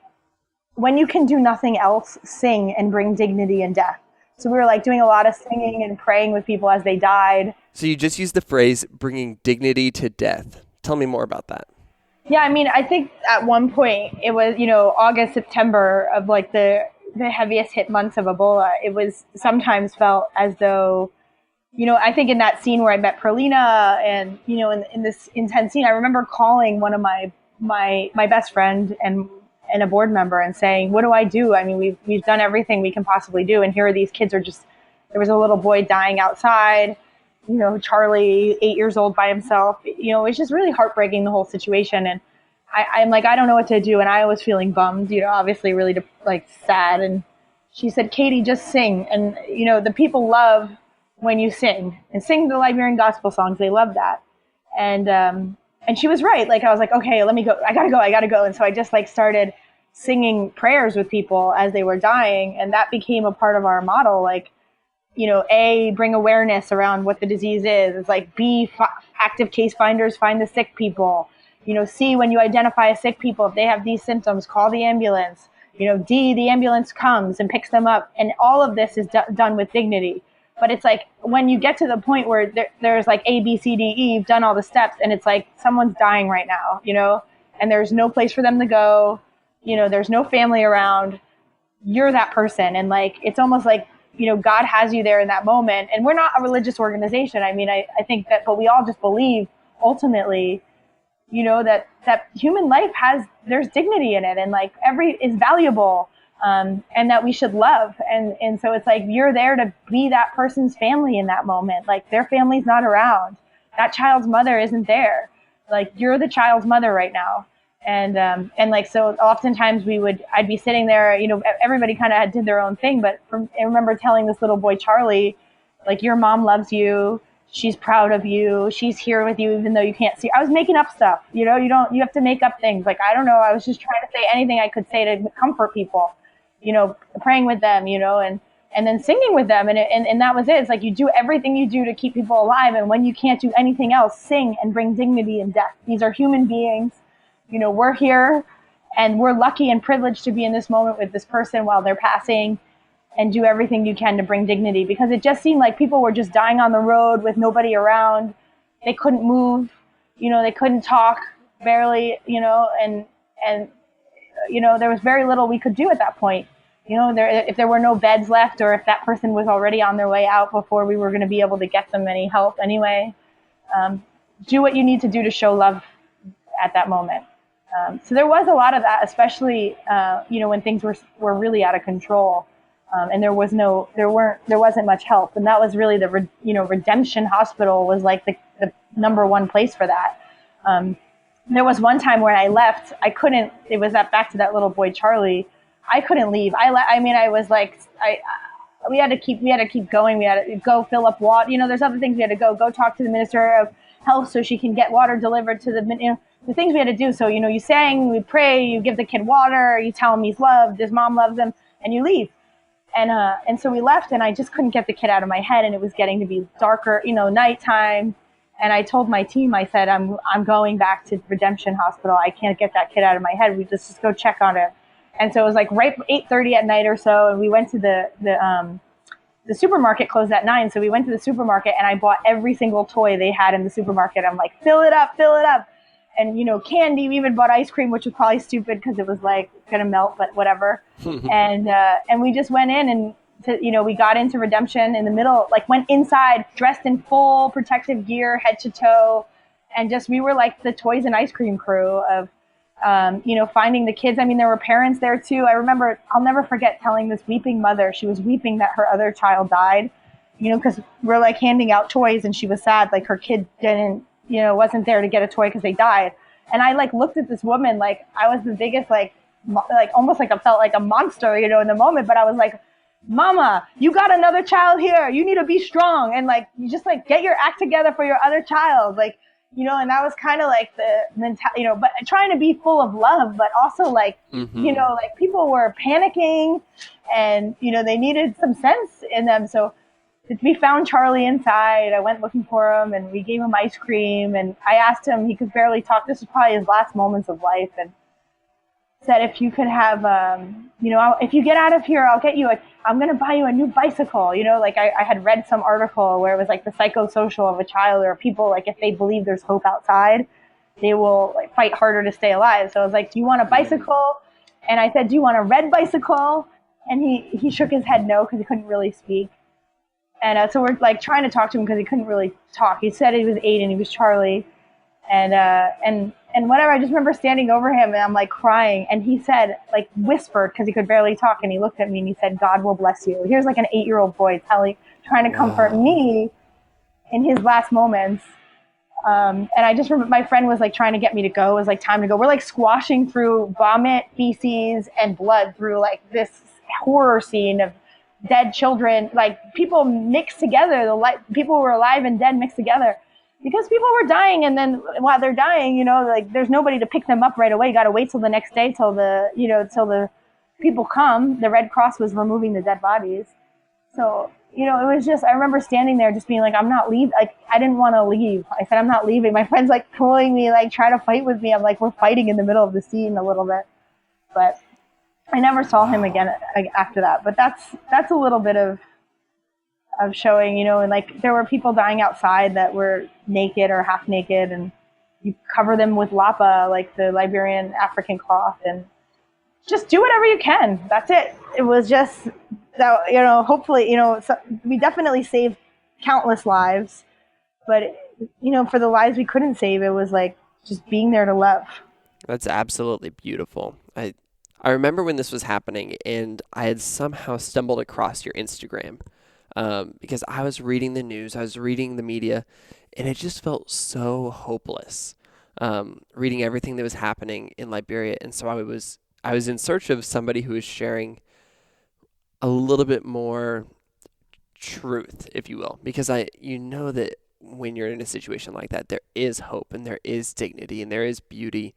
when you can do nothing else, sing and bring dignity in death. So we were like doing a lot of singing and praying with people as they died. So you just used the phrase bringing dignity to death. Tell me more about that. Yeah, I mean, I think at one point it was, August, September of like the heaviest hit months of Ebola. It was sometimes felt as though, I think in that scene where I met Perlina and, in this intense scene, I remember calling one of my best friend and a board member and saying, what do I do? I mean, we've done everything we can possibly do. And here are these kids there was a little boy dying outside, Charlie, 8 years old by himself. It's just really heartbreaking, the whole situation. And I'm like, I don't know what to do. And I was feeling bummed, obviously really sad. And she said, Katie, just sing. And, the people love when you sing and sing the Liberian gospel songs. They love that. And she was right. Like, I was like, okay, let me go. I gotta go. And so I just started singing prayers with people as they were dying. And that became a part of our model. Like, A, bring awareness around what the disease is. It's like B, active case finders, find the sick people. C, when you identify a sick people, if they have these symptoms, call the ambulance. D, the ambulance comes and picks them up. And all of this is done with dignity. But it's like when you get to the point where there's like A, B, C, D, E, you've done all the steps and it's like someone's dying right now, and there's no place for them to go. There's no family around. You're that person. And it's almost like, God has you there in that moment. And we're not a religious organization. I mean, I think that, but we all just believe ultimately, that human life there's dignity in it and is valuable. And that we should love. And so it's like, you're there to be that person's family in that moment. Like their family's not around. That child's mother isn't there. Like you're the child's mother right now. And so oftentimes I'd be sitting there, everybody kind of did their own thing. But I remember telling this little boy, Charlie, like, your mom loves you. She's proud of you. She's here with you, even though you can't see. I was making up stuff, you have to make up things. Like, I don't know. I was just trying to say anything I could say to comfort people. Praying with them, and then singing with them. And that was it. It's like you do everything you do to keep people alive. And when you can't do anything else, sing and bring dignity in death. These are human beings. We're here and we're lucky and privileged to be in this moment with this person while they're passing, and do everything you can to bring dignity, because it just seemed like people were just dying on the road with nobody around. They couldn't move, they couldn't talk barely, and there was very little we could do at that point. If there were no beds left, or if that person was already on their way out before we were going to be able to get them any help anyway, do what you need to do to show love at that moment. So there was a lot of that, especially, when things were really out of control. And there wasn't much help. And that was really Redemption Hospital was like the number one place for that. There was one time where I left, it was back to that little boy, Charlie. I couldn't leave. I was like, we had to keep going. We had to go fill up water. There's other things we had to go talk to the Minister of Health so she can get water delivered to the things we had to do. So, you sang, we pray, you give the kid water, you tell him he's loved, his mom loves him, and you leave. And so we left, and I just couldn't get the kid out of my head, and it was getting to be darker, nighttime. And I told my team, I said, I'm going back to Redemption Hospital. I can't get that kid out of my head. We just go check on him. And so it was like right 8:30 at night or so, and we went to the supermarket closed at 9. So we went to the supermarket, and I bought every single toy they had in the supermarket. I'm like, fill it up. And, candy, we even bought ice cream, which was probably stupid because it was like going to melt, but whatever. And we just went in and, we got into Redemption in the middle, like went inside dressed in full protective gear, head to toe. And we were like the toys and ice cream crew of, finding the kids. I mean, there were parents there too. I remember, I'll never forget telling this weeping mother, she was weeping that her other child died, because we're like handing out toys and she was sad. Like her kid wasn't there to get a toy because they died. And I like looked at this woman, like I was the biggest, like almost like I felt like a monster, in the moment, but I was like, Mama, you got another child here. You need to be strong. And like, you just like get your act together for your other child. Like, and that was kind of like the mentality, but trying to be full of love, but also like, like people were panicking and, they needed some sense in them. So we found Charlie inside. I went looking for him and we gave him ice cream. And I asked him, he could barely talk. This was probably his last moments of life. And said, if you could have, if you get out of here, I'll get you I'm going to buy you a new bicycle. Like I had read some article where it was like the psychosocial of a child, or people, like if they believe there's hope outside, they will like fight harder to stay alive. So I was like, do you want a bicycle? And I said, do you want a red bicycle? And he shook his head no, because he couldn't really speak. And so we're like trying to talk to him because he couldn't really talk. He said he was 8 and he was Charlie. And whatever, I just remember standing over him and I'm like crying. And he said, like whispered, because he could barely talk. And he looked at me and he said, God will bless you. Here's like an 8-year-old boy trying to comfort me in his last moments. And I just remember my friend was like trying to get me to go. It was like time to go. We're like squashing through vomit, feces, and blood through like this horror scene of dead children, like people mixed together, people who were alive and dead mixed together because people were dying. And then while they're dying, like there's nobody to pick them up right away. You got to wait till the next day till the people come. The Red Cross was removing the dead bodies. So, it was just, I remember standing there just being like, I'm not leaving. Like, I didn't want to leave. I said, I'm not leaving. My friend's like pulling me, like try to fight with me. I'm like, we're fighting in the middle of the scene a little bit, but I never saw him again after that. But that's a little bit of showing, and like there were people dying outside that were naked or half naked, and you cover them with lapa, like the Liberian African cloth, and just do whatever you can. That's it. It was just that, hopefully, so we definitely saved countless lives, but for the lives we couldn't save, it was like just being there to love. That's absolutely beautiful. I remember when this was happening, and I had somehow stumbled across your Instagram because I was reading the news, I was reading the media, and it just felt so hopeless reading everything that was happening in Liberia. And so I was in search of somebody who was sharing a little bit more truth, if you will, because that when you're in a situation like that, there is hope and there is dignity and there is beauty.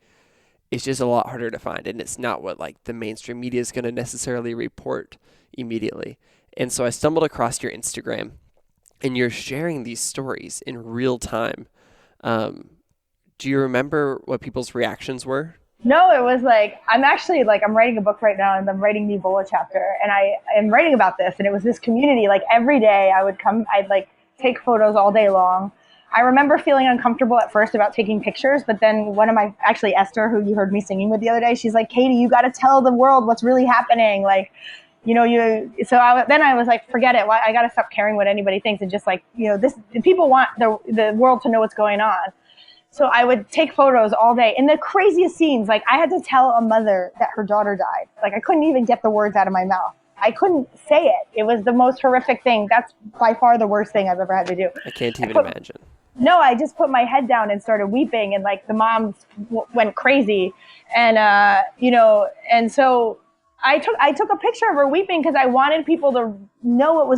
It's just a lot harder to find, and it's not what like the mainstream media is going to necessarily report immediately. And so I stumbled across your Instagram, and you're sharing these stories in real time. Do you remember what people's reactions were? No, it was like, I'm writing a book right now, and I'm writing the Ebola chapter, and I am writing about this, and it was this community, like every day I'd like take photos all day long. I remember feeling uncomfortable at first about taking pictures, but then actually Esther, who you heard me singing with the other day, she's like, Katie, you got to tell the world what's really happening. Like, then I was like, forget it. I got to stop caring what anybody thinks. And just like, people want the world to know what's going on. So I would take photos all day. And the craziest scenes, like I had to tell a mother that her daughter died. Like I couldn't even get the words out of my mouth. I couldn't say it. It was the most horrific thing. That's by far the worst thing I've ever had to do. I can't even imagine. No, I just put my head down and started weeping, and like the moms went crazy. And, and so I took a picture of her weeping because I wanted people to know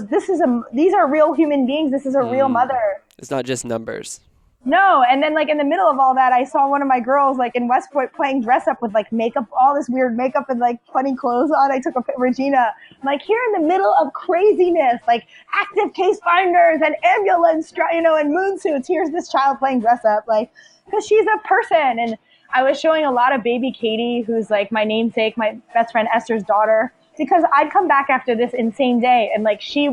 these are real human beings. This is a real mother. It's not just numbers. No. And then like in the middle of all that, I saw one of my girls like in West Point playing dress up with like makeup, all this weird makeup and like funny clothes on. I took Regina, like here in the middle of craziness, like active case finders and ambulance, and moon suits. Here's this child playing dress up, like, because she's a person. And I was showing a lot of baby Katie, who's like my namesake, my best friend Esther's daughter, because I'd come back after this insane day and like she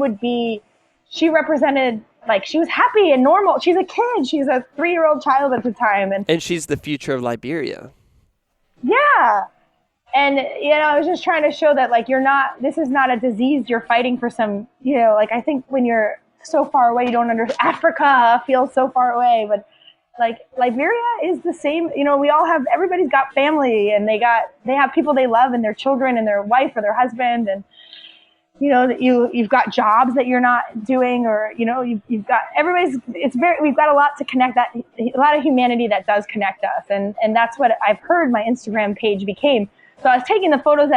represented, like she was happy and normal. She's a kid. She's a 3-year-old child at the time. And she's the future of Liberia. Yeah. And, I was just trying to show that like this is not a disease. You're fighting for some, like I think when you're so far away, you don't understand. Africa feels so far away, but like Liberia is the same. Everybody's got family and they have people they love and their children and their wife or their husband. And, you've got jobs that you're not doing, or, you've got we've got a lot to connect, a lot of humanity that does connect us. And that's what I've heard my Instagram page became. So I was taking the photos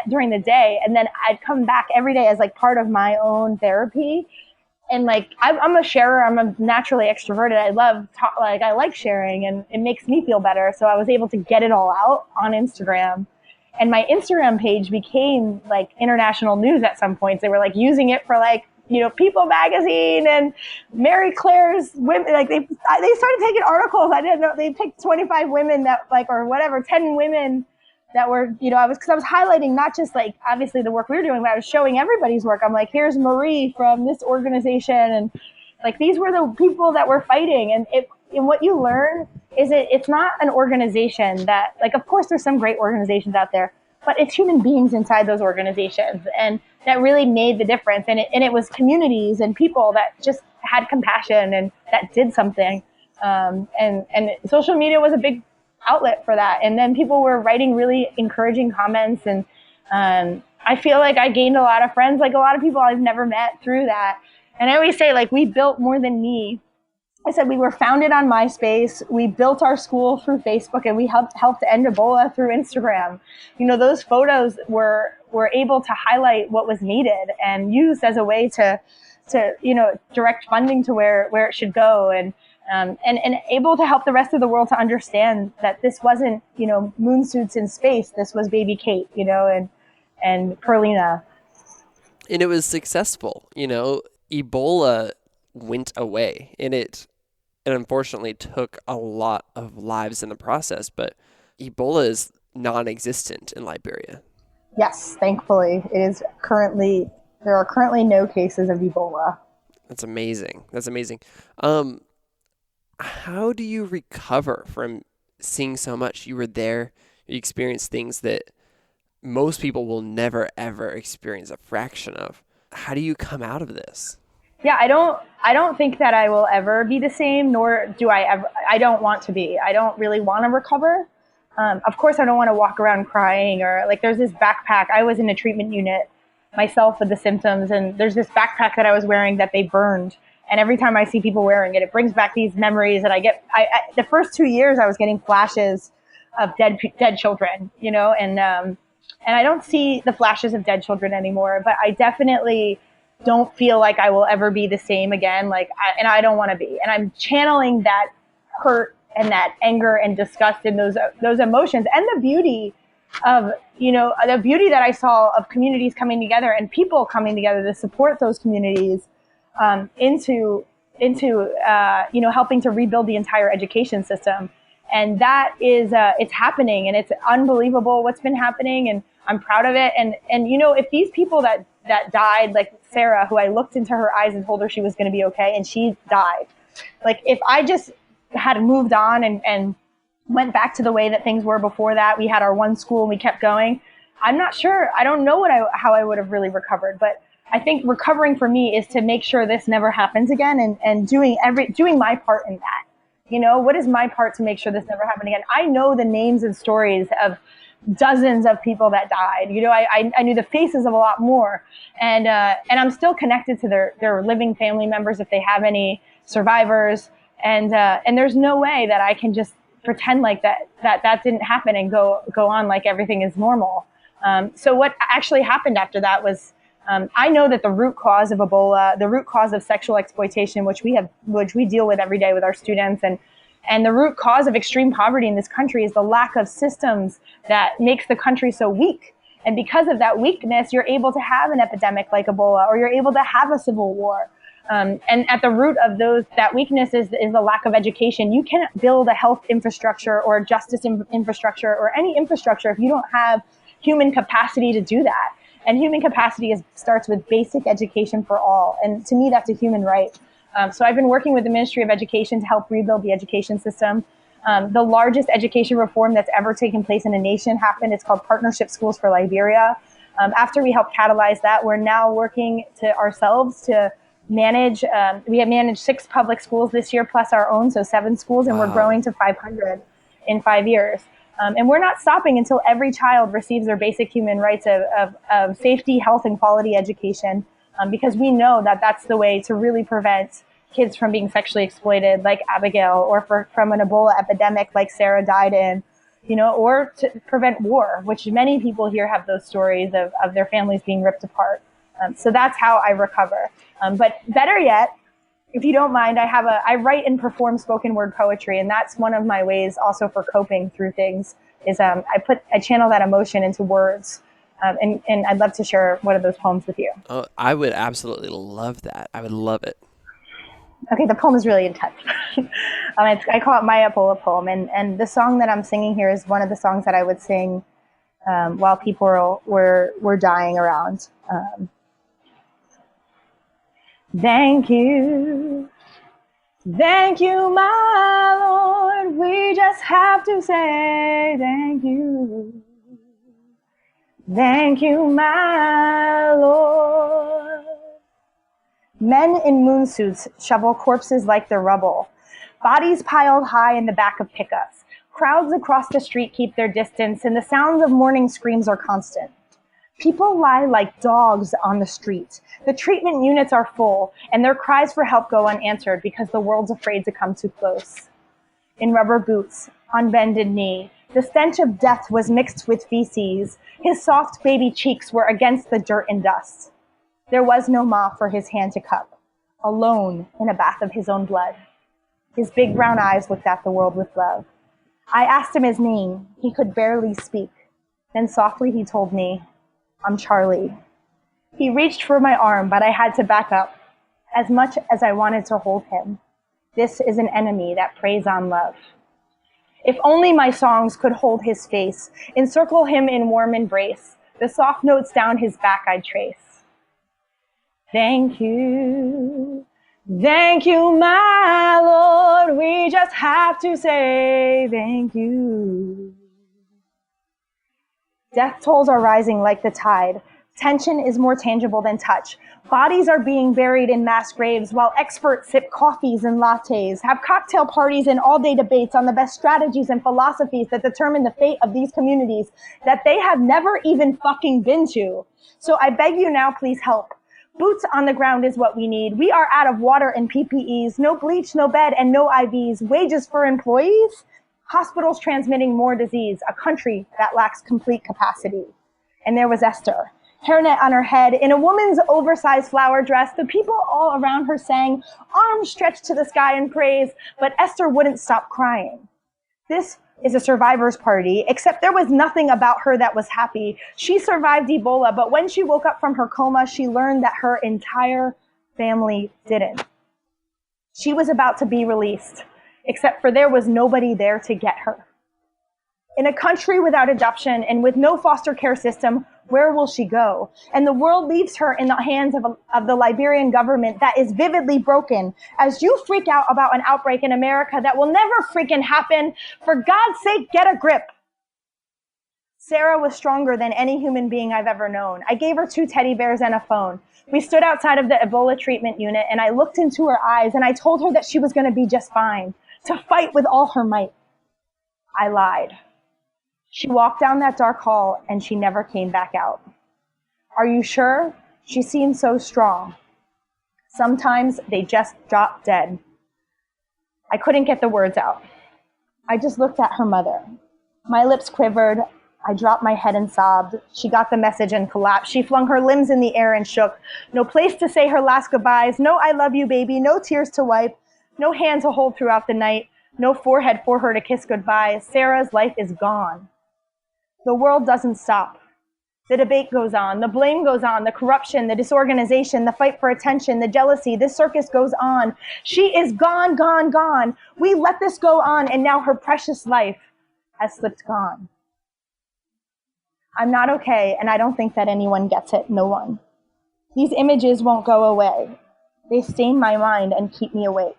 during the day, and then I'd come back every day as like part of my own therapy. And like, I'm a sharer. I'm a naturally extroverted. I love I like sharing, and it makes me feel better. So I was able to get it all out on Instagram. And my Instagram page became like international news at some points. They were like using it for like, People magazine and Mary Claire's women. Like they started taking articles. I didn't know they picked 25 women that like, or whatever, 10 women that were, I was highlighting not just like obviously the work we were doing, but I was showing everybody's work. I'm like, here's Marie from this organization. And like, these were the people that were fighting. And what you learn is it's not an organization that, like, of course there's some great organizations out there, but it's human beings inside those organizations. And that really made the difference. And it was communities and people that just had compassion and that did something. And social media was a big outlet for that. And then people were writing really encouraging comments. And I feel like I gained a lot of friends, like a lot of people I've never met through that. And I always say, like, we built more than me. I said we were founded on MySpace. We built our school through Facebook, and we helped end Ebola through Instagram. Those photos were able to highlight what was needed and used as a way to direct funding to where it should go, and able to help the rest of the world to understand that this wasn't moon suits in space. This was baby Kate, and Perlina. And it was successful. Ebola went away, and it unfortunately took a lot of lives in the process, but Ebola is non-existent in Liberia. Yes, thankfully. There are currently no cases of Ebola. That's amazing. How do you recover from seeing so much? You were there, you experienced things that most people will never, ever experience a fraction of. How do you come out of this? Yeah, I don't think that I will ever be the same, nor do I don't want to be. I don't really want to recover. Of course, I don't want to walk around crying, or like there's this backpack. I was in a treatment unit myself with the symptoms, and there's this backpack that I was wearing that they burned. And every time I see people wearing it, it brings back these memories that I get. The first 2 years I was getting flashes of dead children, and I don't see the flashes of dead children anymore, but I definitely don't feel like I will ever be the same again. And I don't want to be. And I'm channeling that hurt and that anger and disgust and those emotions, and the beauty of, the beauty that I saw of communities coming together and people coming together to support those communities, into helping to rebuild the entire education system. And that is, it's happening, and it's unbelievable what's been happening, and I'm proud of it. And if these people that died, like Sarah, who I looked into her eyes and told her she was going to be okay, and she died. Like, if I just had moved on and went back to the way that things were before that, we had our one school and we kept going, I'm not sure. I don't know how I would have really recovered. But I think recovering for me is to make sure this never happens again, and doing my part in that. What is my part to make sure this never happens again? I know the names and stories of dozens of people that died. I knew the faces of a lot more, and I'm still connected to their living family members if they have any survivors, and there's no way that I can just pretend like that didn't happen and go on like everything is normal. So what actually happened after that was, I know that the root cause of Ebola, the root cause of sexual exploitation, which we deal with every day with our students, and the root cause of extreme poverty in this country is the lack of systems that makes the country so weak. And because of that weakness, you're able to have an epidemic like Ebola, or you're able to have a civil war. And at the root of that weakness is the lack of education. You can't build a health infrastructure or a justice infrastructure or any infrastructure if you don't have human capacity to do that. And human capacity starts with basic education for all. And to me, that's a human right. So I've been working with the Ministry of Education to help rebuild the education system. The largest education reform that's ever taken place in a nation happened. It's called Partnership Schools for Liberia. After we helped catalyze that, we're now working to manage. We have managed 6 public schools this year, plus our own, so 7 schools, and We're growing to 500 in 5 years. And we're not stopping until every child receives their basic human rights of safety, health, and quality education. Because we know that that's the way to really prevent kids from being sexually exploited, like Abigail, or from an Ebola epidemic like Sarah died in, or to prevent war, which many people here have those stories of their families being ripped apart. So that's how I recover. But better yet, if you don't mind, I write and perform spoken word poetry, and that's one of my ways also for coping through things. Is I channel that emotion into words. And I'd love to share one of those poems with you. Oh, I would absolutely love that. I would love it. Okay, the poem is really intense. I call it my Ebola poem. And the song that I'm singing here is one of the songs that I would sing while people were dying around. Thank you, my Lord. We just have to say thank you. Thank you, my Lord. Men in moon suits shovel corpses like they're rubble. Bodies piled high in the back of pickups. Crowds across the street keep their distance, and the sounds of mourning screams are constant. People lie like dogs on the street. The treatment units are full, and their cries for help go unanswered because the world's afraid to come too close. In rubber boots, on bended knee, the stench of death was mixed with feces. His soft baby cheeks were against the dirt and dust. There was no mop for his hand to cup, alone in a bath of his own blood. His big brown eyes looked at the world with love. I asked him his name. He could barely speak. Then softly he told me, I'm Charlie. He reached for my arm, but I had to back up. As much as I wanted to hold him, this is an enemy that preys on love. If only my songs could hold his face, encircle him in warm embrace, the soft notes down his back I'd trace. Thank you, my Lord, we just have to say thank you. Death tolls are rising like the tide. Tension is more tangible than touch. Bodies are being buried in mass graves while experts sip coffees and lattes, have cocktail parties and all-day debates on the best strategies and philosophies that determine the fate of these communities that they have never even fucking been to. So I beg you now, please help. Boots on the ground is what we need. We are out of water and PPEs, no bleach, no bed, and no IVs. Wages for employees? Hospitals transmitting more disease, a country that lacks complete capacity. And there was Esther, hairnet on her head, in a woman's oversized flower dress. The people all around her sang, arms stretched to the sky in praise, but Esther wouldn't stop crying. This is a survivor's party, except there was nothing about her that was happy. She survived Ebola, but when she woke up from her coma, she learned that her entire family didn't. She was about to be released, except for there was nobody there to get her. In a country without adoption and with no foster care system, where will she go? And the world leaves her in the hands of the Liberian government that is vividly broken. As you freak out about an outbreak in America that will never freaking happen, for God's sake, get a grip. Sarah was stronger than any human being I've ever known. I gave her 2 teddy bears and a phone. We stood outside of the Ebola treatment unit, and I looked into her eyes, and I told her that she was going to be just fine. to fight with all her might. I lied. She walked down that dark hall and she never came back out. Are you sure? She seemed so strong. Sometimes they just drop dead. I couldn't get the words out. I just looked at her mother. My lips quivered. I dropped my head and sobbed. She got the message and collapsed. She flung her limbs in the air and shook. No place to say her last goodbyes. No I love you, baby. No tears to wipe. No hand to hold throughout the night. No forehead for her to kiss goodbye. Sarah's life is gone. The world doesn't stop. The debate goes on. The blame goes on. The corruption, the disorganization, the fight for attention, the jealousy. This circus goes on. She is gone, gone, gone. We let this go on, and now her precious life has slipped gone. I'm not okay, and I don't think that anyone gets it. No one. These images won't go away. They stain my mind and keep me awake.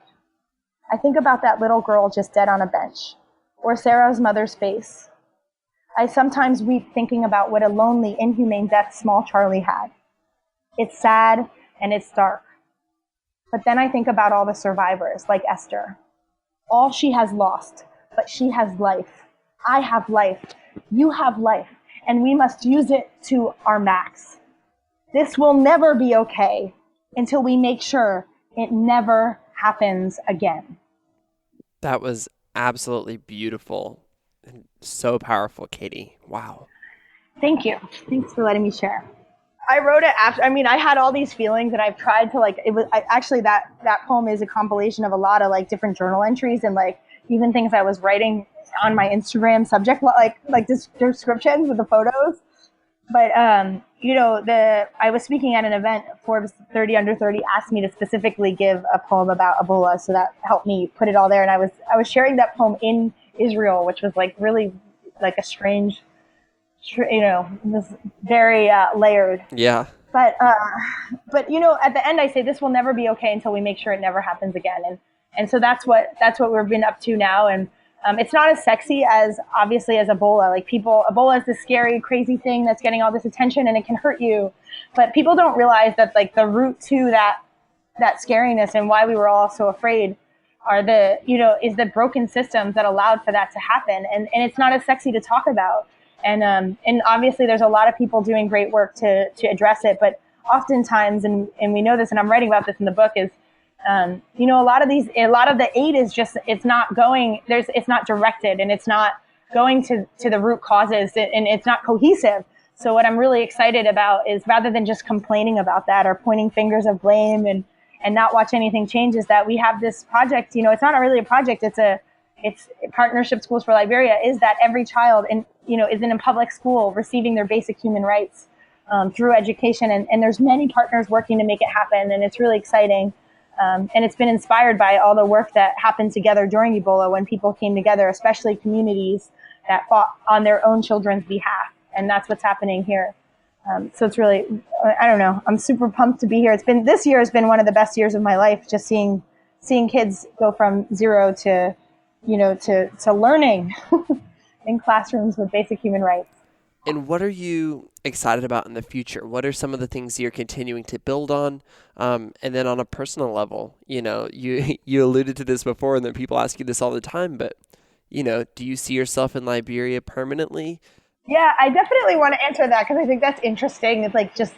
I think about that little girl just dead on a bench, or Sarah's mother's face. I sometimes weep thinking about what a lonely, inhumane death small Charlie had. It's sad and it's dark. But then I think about all the survivors, like Esther. All she has lost, but she has life. I have life. You have life. And we must use it to our max. This will never be okay until we make sure it never happens again. That was absolutely beautiful and so powerful, Katie. Wow. Thank you. Thanks for letting me share. I wrote it after, I had all these feelings and I've tried to actually that poem is a compilation of a lot of like different journal entries and like even things I was writing on my Instagram subject, like descriptions with the photos. But, I was speaking at an event, Forbes 30 Under 30 asked me to specifically give a poem about Ebola. So that helped me put it all there. And I was sharing that poem in Israel, which was like really like a strange, this very layered. Yeah. But at the end I say this will never be okay until we make sure it never happens again. And so that's what we've been up to now. And it's not as sexy as obviously as Ebola. Like Ebola is this scary, crazy thing that's getting all this attention and it can hurt you. But people don't realize that like the root to that scariness and why we were all so afraid are is the broken systems that allowed for that to happen. And it's not as sexy to talk about. And obviously there's a lot of people doing great work to address it. But oftentimes, and we know this, and I'm writing about this in the book, is a lot of the aid is just, it's not directed and it's not going to the root causes and it's not cohesive. So what I'm really excited about is rather than just complaining about that or pointing fingers of blame and not watch anything change, is that we have this project, it's not really a project. It's Partnership Schools for Liberia is that every child is in a public school receiving their basic human rights through education. And there's many partners working to make it happen. And it's really exciting. And it's been inspired by all the work that happened together during Ebola when people came together, especially communities that fought on their own children's behalf. And that's what's happening here. So it's really, I don't know, I'm super pumped to be here. This year has been one of the best years of my life, just seeing kids go from zero to learning in classrooms with basic human rights. And what are you excited about in the future? What are some of the things you're continuing to build on? And then on a personal level, you alluded to this before and that people ask you this all the time, but, do you see yourself in Liberia permanently? Yeah, I definitely want to answer that because I think that's interesting. It's like just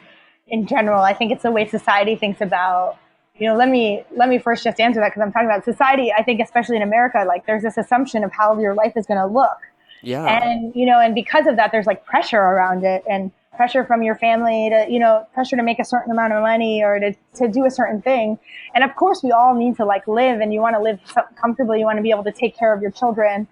in general, I think it's the way society thinks about, let me first just answer that because I'm talking about society. I think especially in America, like there's this assumption of how your life is going to look. Yeah. And, and because of that, there's like pressure around it and pressure from your family to, pressure to make a certain amount of money or to do a certain thing. And of course, we all need to like live and you want to live comfortably. You want to be able to take care of your children.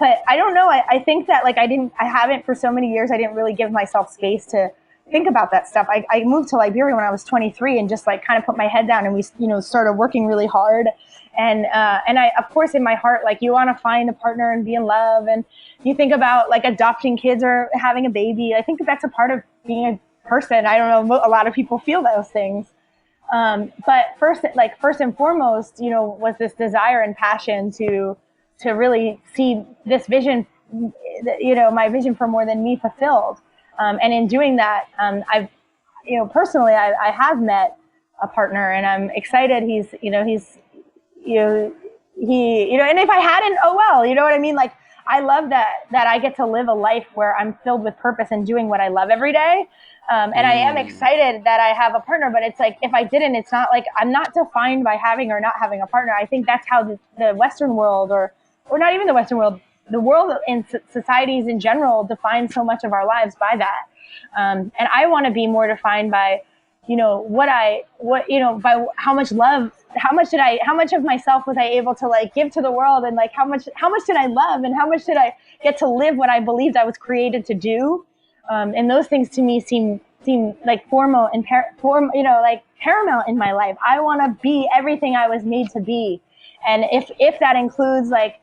But I don't know. I think that like I haven't for so many years, I didn't really give myself space to think about that stuff. I moved to Liberia when I was 23 and just like kind of put my head down and we, started working really hard. And I, of course, in my heart, like you want to find a partner and be in love. And you think about like adopting kids or having a baby. I think that's a part of being a person. I don't know. A lot of people feel those things. But first and foremost, was this desire and passion to really see this vision, my vision for More Than Me fulfilled. And in doing that, I've, personally, I have met a partner and I'm excited. and if I hadn't, oh well, you know what I mean? Like, I love that I get to live a life where I'm filled with purpose and doing what I love every day. And I am excited that I have a partner, but it's like, if I didn't, it's not like I'm not defined by having or not having a partner. I think that's how the Western world, or not even the Western world, the world and societies in general define so much of our lives by that. And I want to be more defined by, by how much love, how much of myself was I able to like give to the world, and like how much did I love, and how much did I get to live what I believed I was created to do. And those things to me seem like formal and like paramount in my life. I want to be everything I was made to be. And if that includes like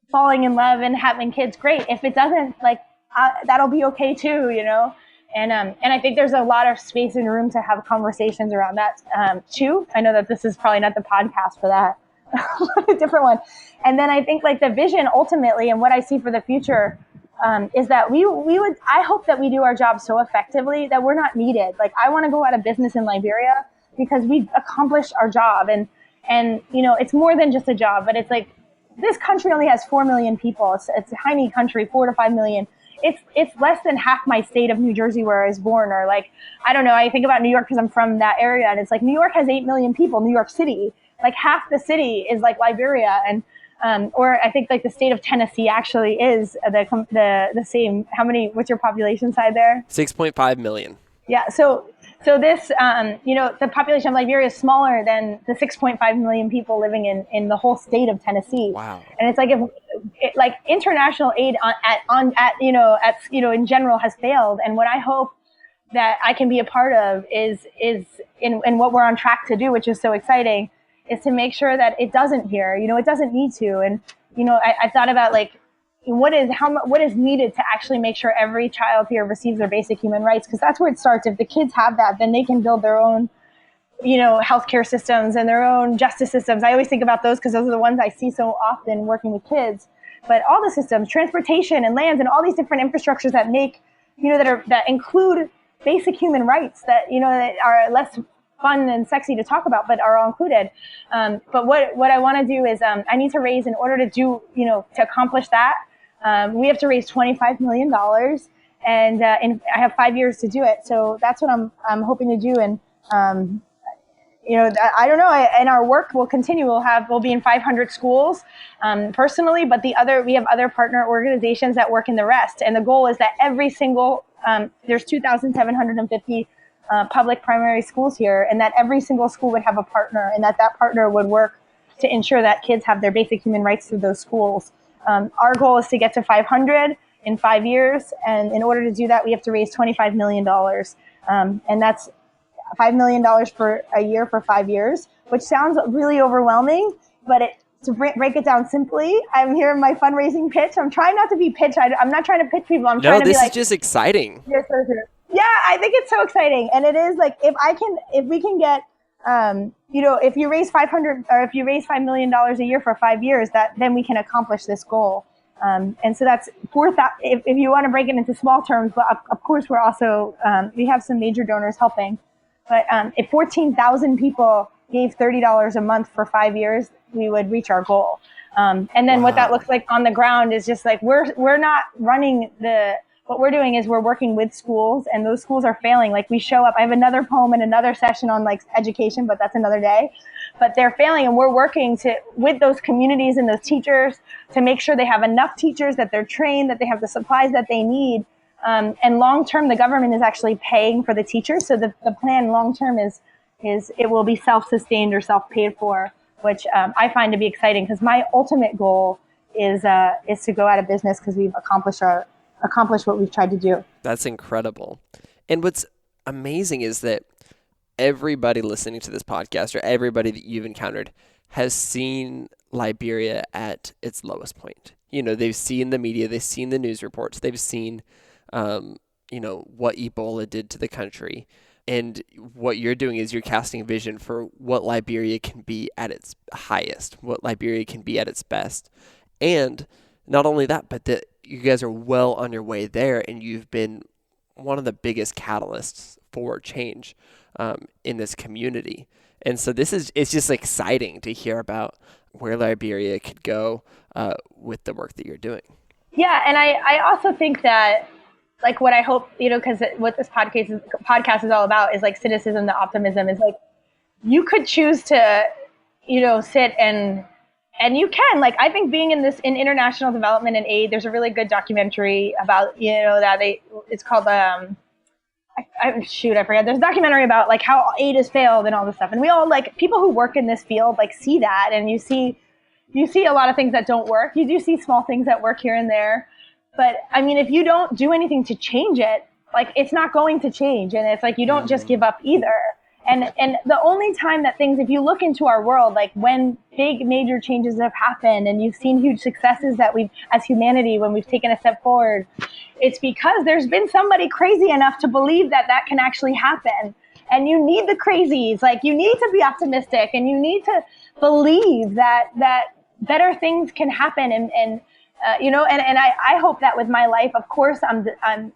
falling in love and having kids, great. If it doesn't, like, that'll be okay too, And I think there's a lot of space and room to have conversations around that too. I know that this is probably not the podcast for that, a different one. And then I think like the vision ultimately, and what I see for the future, is that I hope that we do our job so effectively that we're not needed. Like, I want to go out of business in Liberia because we've accomplished our job, and it's more than just a job, but it's like, this country only has 4 million people. It's a tiny country, 4 to 5 million. It's less than half my state of New Jersey where I was born, or like, I don't know. I think about New York because I'm from that area, and it's like New York has 8 million people. New York City, like half the city is like Liberia, and or I think like the state of Tennessee actually is the same. What's your population side there? 6.5 million. Yeah. So this, the population of Liberia is smaller than the 6.5 million people living in the whole state of Tennessee. Wow. And it's like, like international aid in general has failed. And what I hope that I can be a part of is in what we're on track to do, which is so exciting, is to make sure that it doesn't here. It doesn't need to. And I thought about like, what is needed to actually make sure every child here receives their basic human rights, because that's where it starts. If the kids have that, then they can build their own healthcare systems and their own justice systems. I always think about those because those are the ones I see so often working with kids. But all the systems, transportation and lands and all these different infrastructures that make that include basic human rights that that are less fun and sexy to talk about, but are all included. But what I want to do is I need to raise, in order to do to accomplish that, we have to raise $25 million, and I have 5 years to do it. So that's what I'm hoping to do. And I don't know. And our work will continue. We'll be in 500 schools personally, but we have other partner organizations that work in the rest. And the goal is that every single there's 2,750 public primary schools here, and that every single school would have a partner, and that partner would work to ensure that kids have their basic human rights through those schools. Our goal is to get to 500 in 5 years, and in order to do that, we have to raise $25 million. And that's $5 million for a year for 5 years, which sounds really overwhelming, but to break it down simply, I'm here in my fundraising pitch. I'm trying not to be pitch. I'm not trying to pitch people. I'm trying to be like, this is just exciting. Yes, yeah, I think it's so exciting. And it is like, if we can get, if you raise 500 or if you raise $5 million a year for 5 years, then we can accomplish this goal. And so that's 4,000. If you want to break it into small terms, but of course we're also, we have some major donors helping. But if 14,000 people gave $30 a month for 5 years, we would reach our goal. And then what that looks like on the ground is just like, we're not running what we're doing is we're working with schools, and those schools are failing. Like, we show up, I have another poem and another session on like education, but that's another day. But they're failing, and we're working with those communities and those teachers to make sure they have enough teachers, that they're trained, that they have the supplies that they need. And long term, the government is actually paying for the teachers. So the plan long term is it will be self-sustained or self-paid for, which I find to be exciting, because my ultimate goal is to go out of business because we've accomplished what we've tried to do. That's incredible. And what's amazing is that everybody listening to this podcast, or everybody that you've encountered, has seen Liberia at its lowest point. They've seen the media, they've seen the news reports, they've seen, what Ebola did to the country. And what you're doing is you're casting a vision for what Liberia can be at its highest, what Liberia can be at its best. And not only that, but that you guys are well on your way there, and you've been one of the biggest catalysts for change in this community. And so it's just exciting to hear about where Liberia could go with the work that you're doing. Yeah, and I also think that, like, what I hope, because what this podcast is all about is like cynicism, the optimism is like, you could choose to, sit and you can, like, I think being in international development and aid, there's a really good documentary about, it's called, I forget. There's a documentary about like how aid has failed and all this stuff. And we all, like, people who work in this field, like, see that, and you see a lot of things that don't work. You do see small things that work here and there. But I mean, if you don't do anything to change it, like, it's not going to change. And it's like, you don't just give up either. And the only time that if you look into our world, like when big major changes have happened and you've seen huge successes that we've, as humanity, when we've taken a step forward, it's because there's been somebody crazy enough to believe that can actually happen. And you need the crazies, like, you need to be optimistic, and you need to believe that better things can happen. And I hope that with my life, of course, I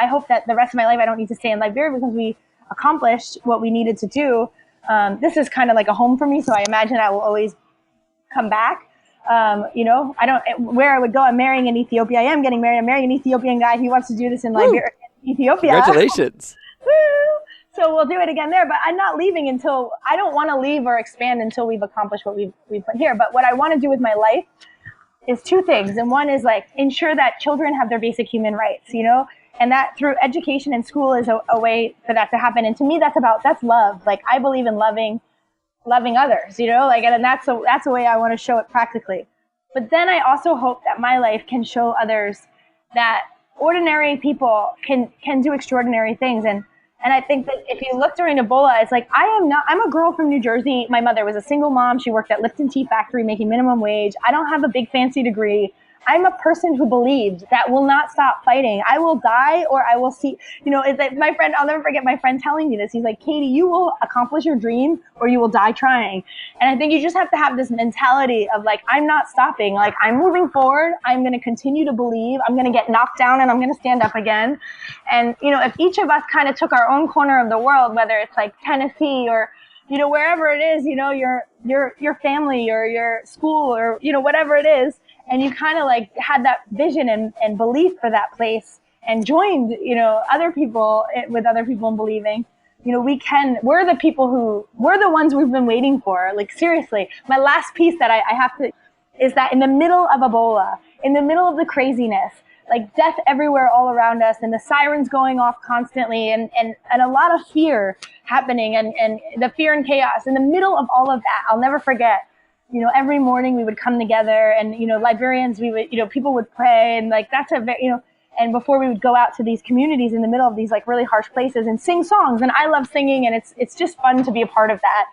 hope that the rest of my life I don't need to stay in Liberia because we accomplished what we needed to do. This is kind of like a home for me, so I imagine I will always come back. I don't, where I would go, I'm marrying an Ethiopia. I am getting married. I'm marrying an Ethiopian guy. He wants to do this in Liberia, Ethiopia. Congratulations. Woo! So we'll do it again there, but I'm not leaving until, I don't want to leave or expand until we've accomplished what we've put here. But what I want to do with my life is two things. And one is, like, ensure that children have their basic human rights, and that through education and school is a way for that to happen. And to me, that's love. Like, I believe in loving others, and that's the way I want to show it practically. But then I also hope that my life can show others that ordinary people can do extraordinary things. And I think that if you look during Ebola, it's like, I'm a girl from New Jersey. My mother was a single mom. She worked at Lipton Tea Factory making minimum wage. I don't have a big fancy degree. I'm a person who believed that will not stop fighting. I will die or I will see, it's like my friend, I'll never forget my friend telling me this. He's like, Katie, you will accomplish your dream or you will die trying. And I think you just have to have this mentality of, like, I'm not stopping. Like, I'm moving forward. I'm going to continue to believe. I'm going to get knocked down and I'm going to stand up again. And, if each of us kind of took our own corner of the world, whether it's like Tennessee or, wherever it is, your family or your school or, whatever it is, and you kind of like had that vision and belief for that place and joined, other people with other people in believing, we're the ones we've been waiting for. Like, seriously, my last piece that I have to, is that in the middle of Ebola, in the middle of the craziness, like death everywhere all around us and the sirens going off constantly and a lot of fear happening and the fear and chaos, in the middle of all of that, I'll never forget, every morning we would come together and, Liberians, we would, people would pray and, like, that's and before we would go out to these communities in the middle of these, like, really harsh places and sing songs. And I love singing, and it's just fun to be a part of that.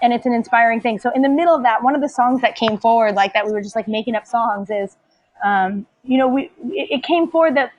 And it's an inspiring thing. So in the middle of that, one of the songs that came forward, like, that we were just like making up songs is, it came forward that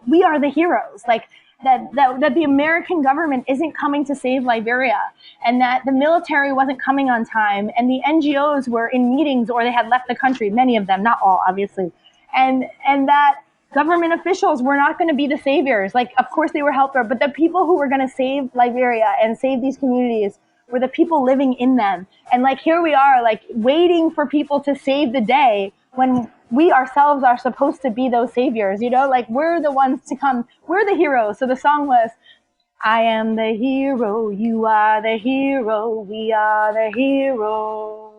we are the heroes. Like, that the American government isn't coming to save Liberia, and that the military wasn't coming on time, and the NGOs were in meetings or they had left the country, many of them, not all, obviously, and that government officials were not going to be the saviors. Like, of course they were helped, but the people who were going to save Liberia and save these communities were the people living in them. And, like, here we are, like, waiting for people to save the day when we ourselves are supposed to be those saviors, like, we're the ones to come. We're the heroes. So the song was, I am the hero, you are the hero, we are the heroes.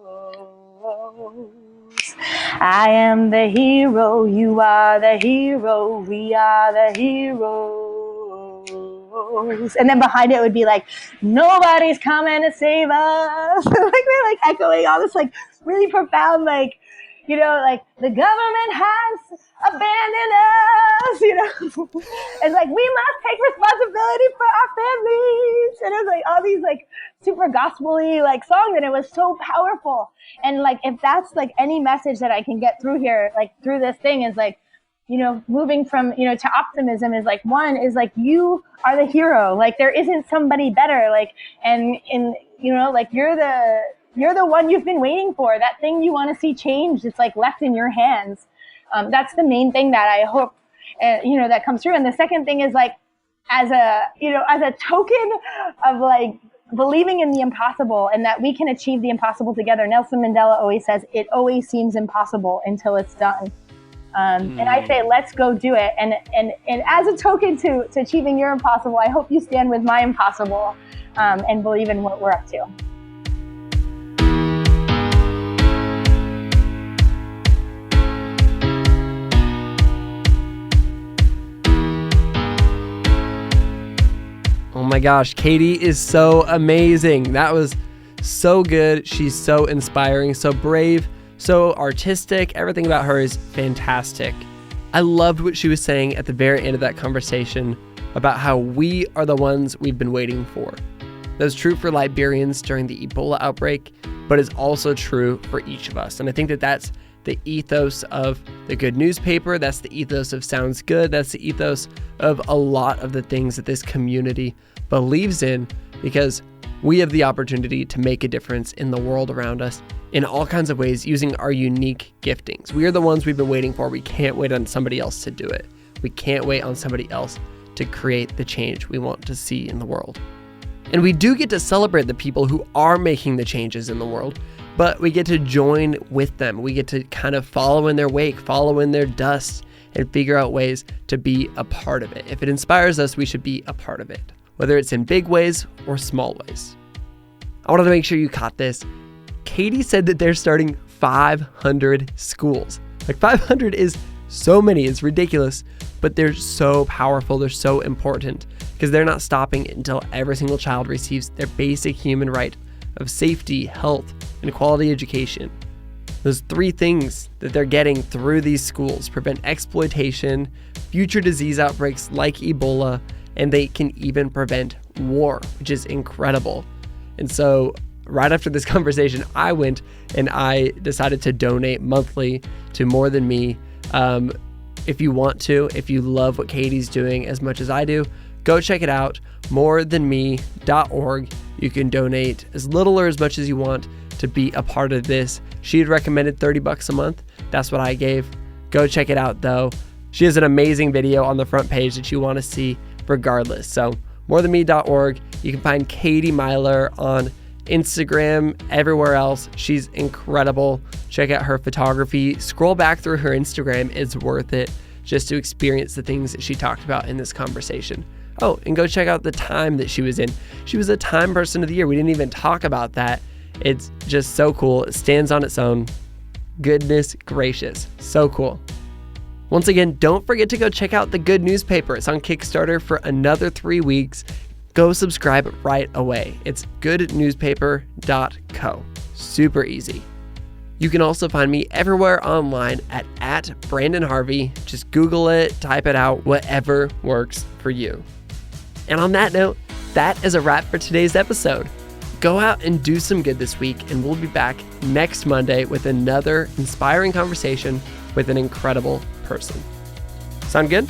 I am the hero, you are the hero, we are the heroes. And then behind it would be like, nobody's coming to save us. Like, we're like echoing all this, like, really profound, like, like, the government has abandoned us, It's like, we must take responsibility for our families. And it was like all these, like, super gospel-y, like, songs, and it was so powerful. And, like, if that's, like, any message that I can get through here, like, through this thing is, like, moving from, to optimism is, like, one is, like, you are the hero. Like, there isn't somebody better. Like, and like, you're the one you've been waiting for. That thing you want to see changed, it's, like, left in your hands. That's the main thing that I hope, that comes through. And the second thing is, like, as a token of, like, believing in the impossible and that we can achieve the impossible together. Nelson Mandela always says, it always seems impossible until it's done. And I say, let's go do it. And as a token to achieving your impossible, I hope you stand with my impossible and believe in what we're up to. Oh my gosh, Katie is so amazing. That was so good. She's so inspiring, so brave, so artistic. Everything about her is fantastic. I loved what she was saying at the very end of that conversation about how we are the ones we've been waiting for. That was true for Liberians during the Ebola outbreak, but is also true for each of us. And I think that that's the ethos of the Good Newspaper. That's the ethos of Sounds Good. That's the ethos of a lot of the things that this community believes in, because we have the opportunity to make a difference in the world around us in all kinds of ways using our unique giftings. We are the ones we've been waiting for. We can't wait on somebody else to do it. We can't wait on somebody else to create the change we want to see in the world. And we do get to celebrate the people who are making the changes in the world, but we get to join with them. We get to kind of follow in their wake, follow in their dust, and figure out ways to be a part of it. If it inspires us, we should be a part of it, whether it's in big ways or small ways. I wanted to make sure you caught this. Katie said that they're starting 500 schools. Like 500 is so many, it's ridiculous, but they're so powerful, they're so important, because they're not stopping until every single child receives their basic human right of safety, health, and quality education. Those three things that they're getting through these schools prevent exploitation, future disease outbreaks like Ebola, and they can even prevent war, which is incredible. And so right after this conversation, I went and I decided to donate monthly to More Than Me. If you want to, if you love what Katie's doing as much as I do, go check it out, morethanme.org. You can donate as little or as much as you want to be a part of this. She had recommended $30 a month. That's what I gave. Go check it out though. She has an amazing video on the front page that you want to see regardless. So morethanme.org. You can find Katie Meyler on Instagram, everywhere else. She's incredible. Check out her photography. Scroll back through her Instagram. It's worth it just to experience the things that she talked about in this conversation. Oh, and go check out the time that she was in. She was a Time Person of the Year. We didn't even talk about that. It's just so cool. It stands on its own. Goodness gracious. So cool. Once again, don't forget to go check out the Good Newspaper. It's on Kickstarter for another 3 weeks. Go subscribe right away. It's goodnewspaper.co. Super easy. You can also find me everywhere online at Brandon Harvey. Just Google it, type it out, whatever works for you. And on that note, that is a wrap for today's episode. Go out and do some good this week, and we'll be back next Monday with another inspiring conversation with an incredible person. Sound good?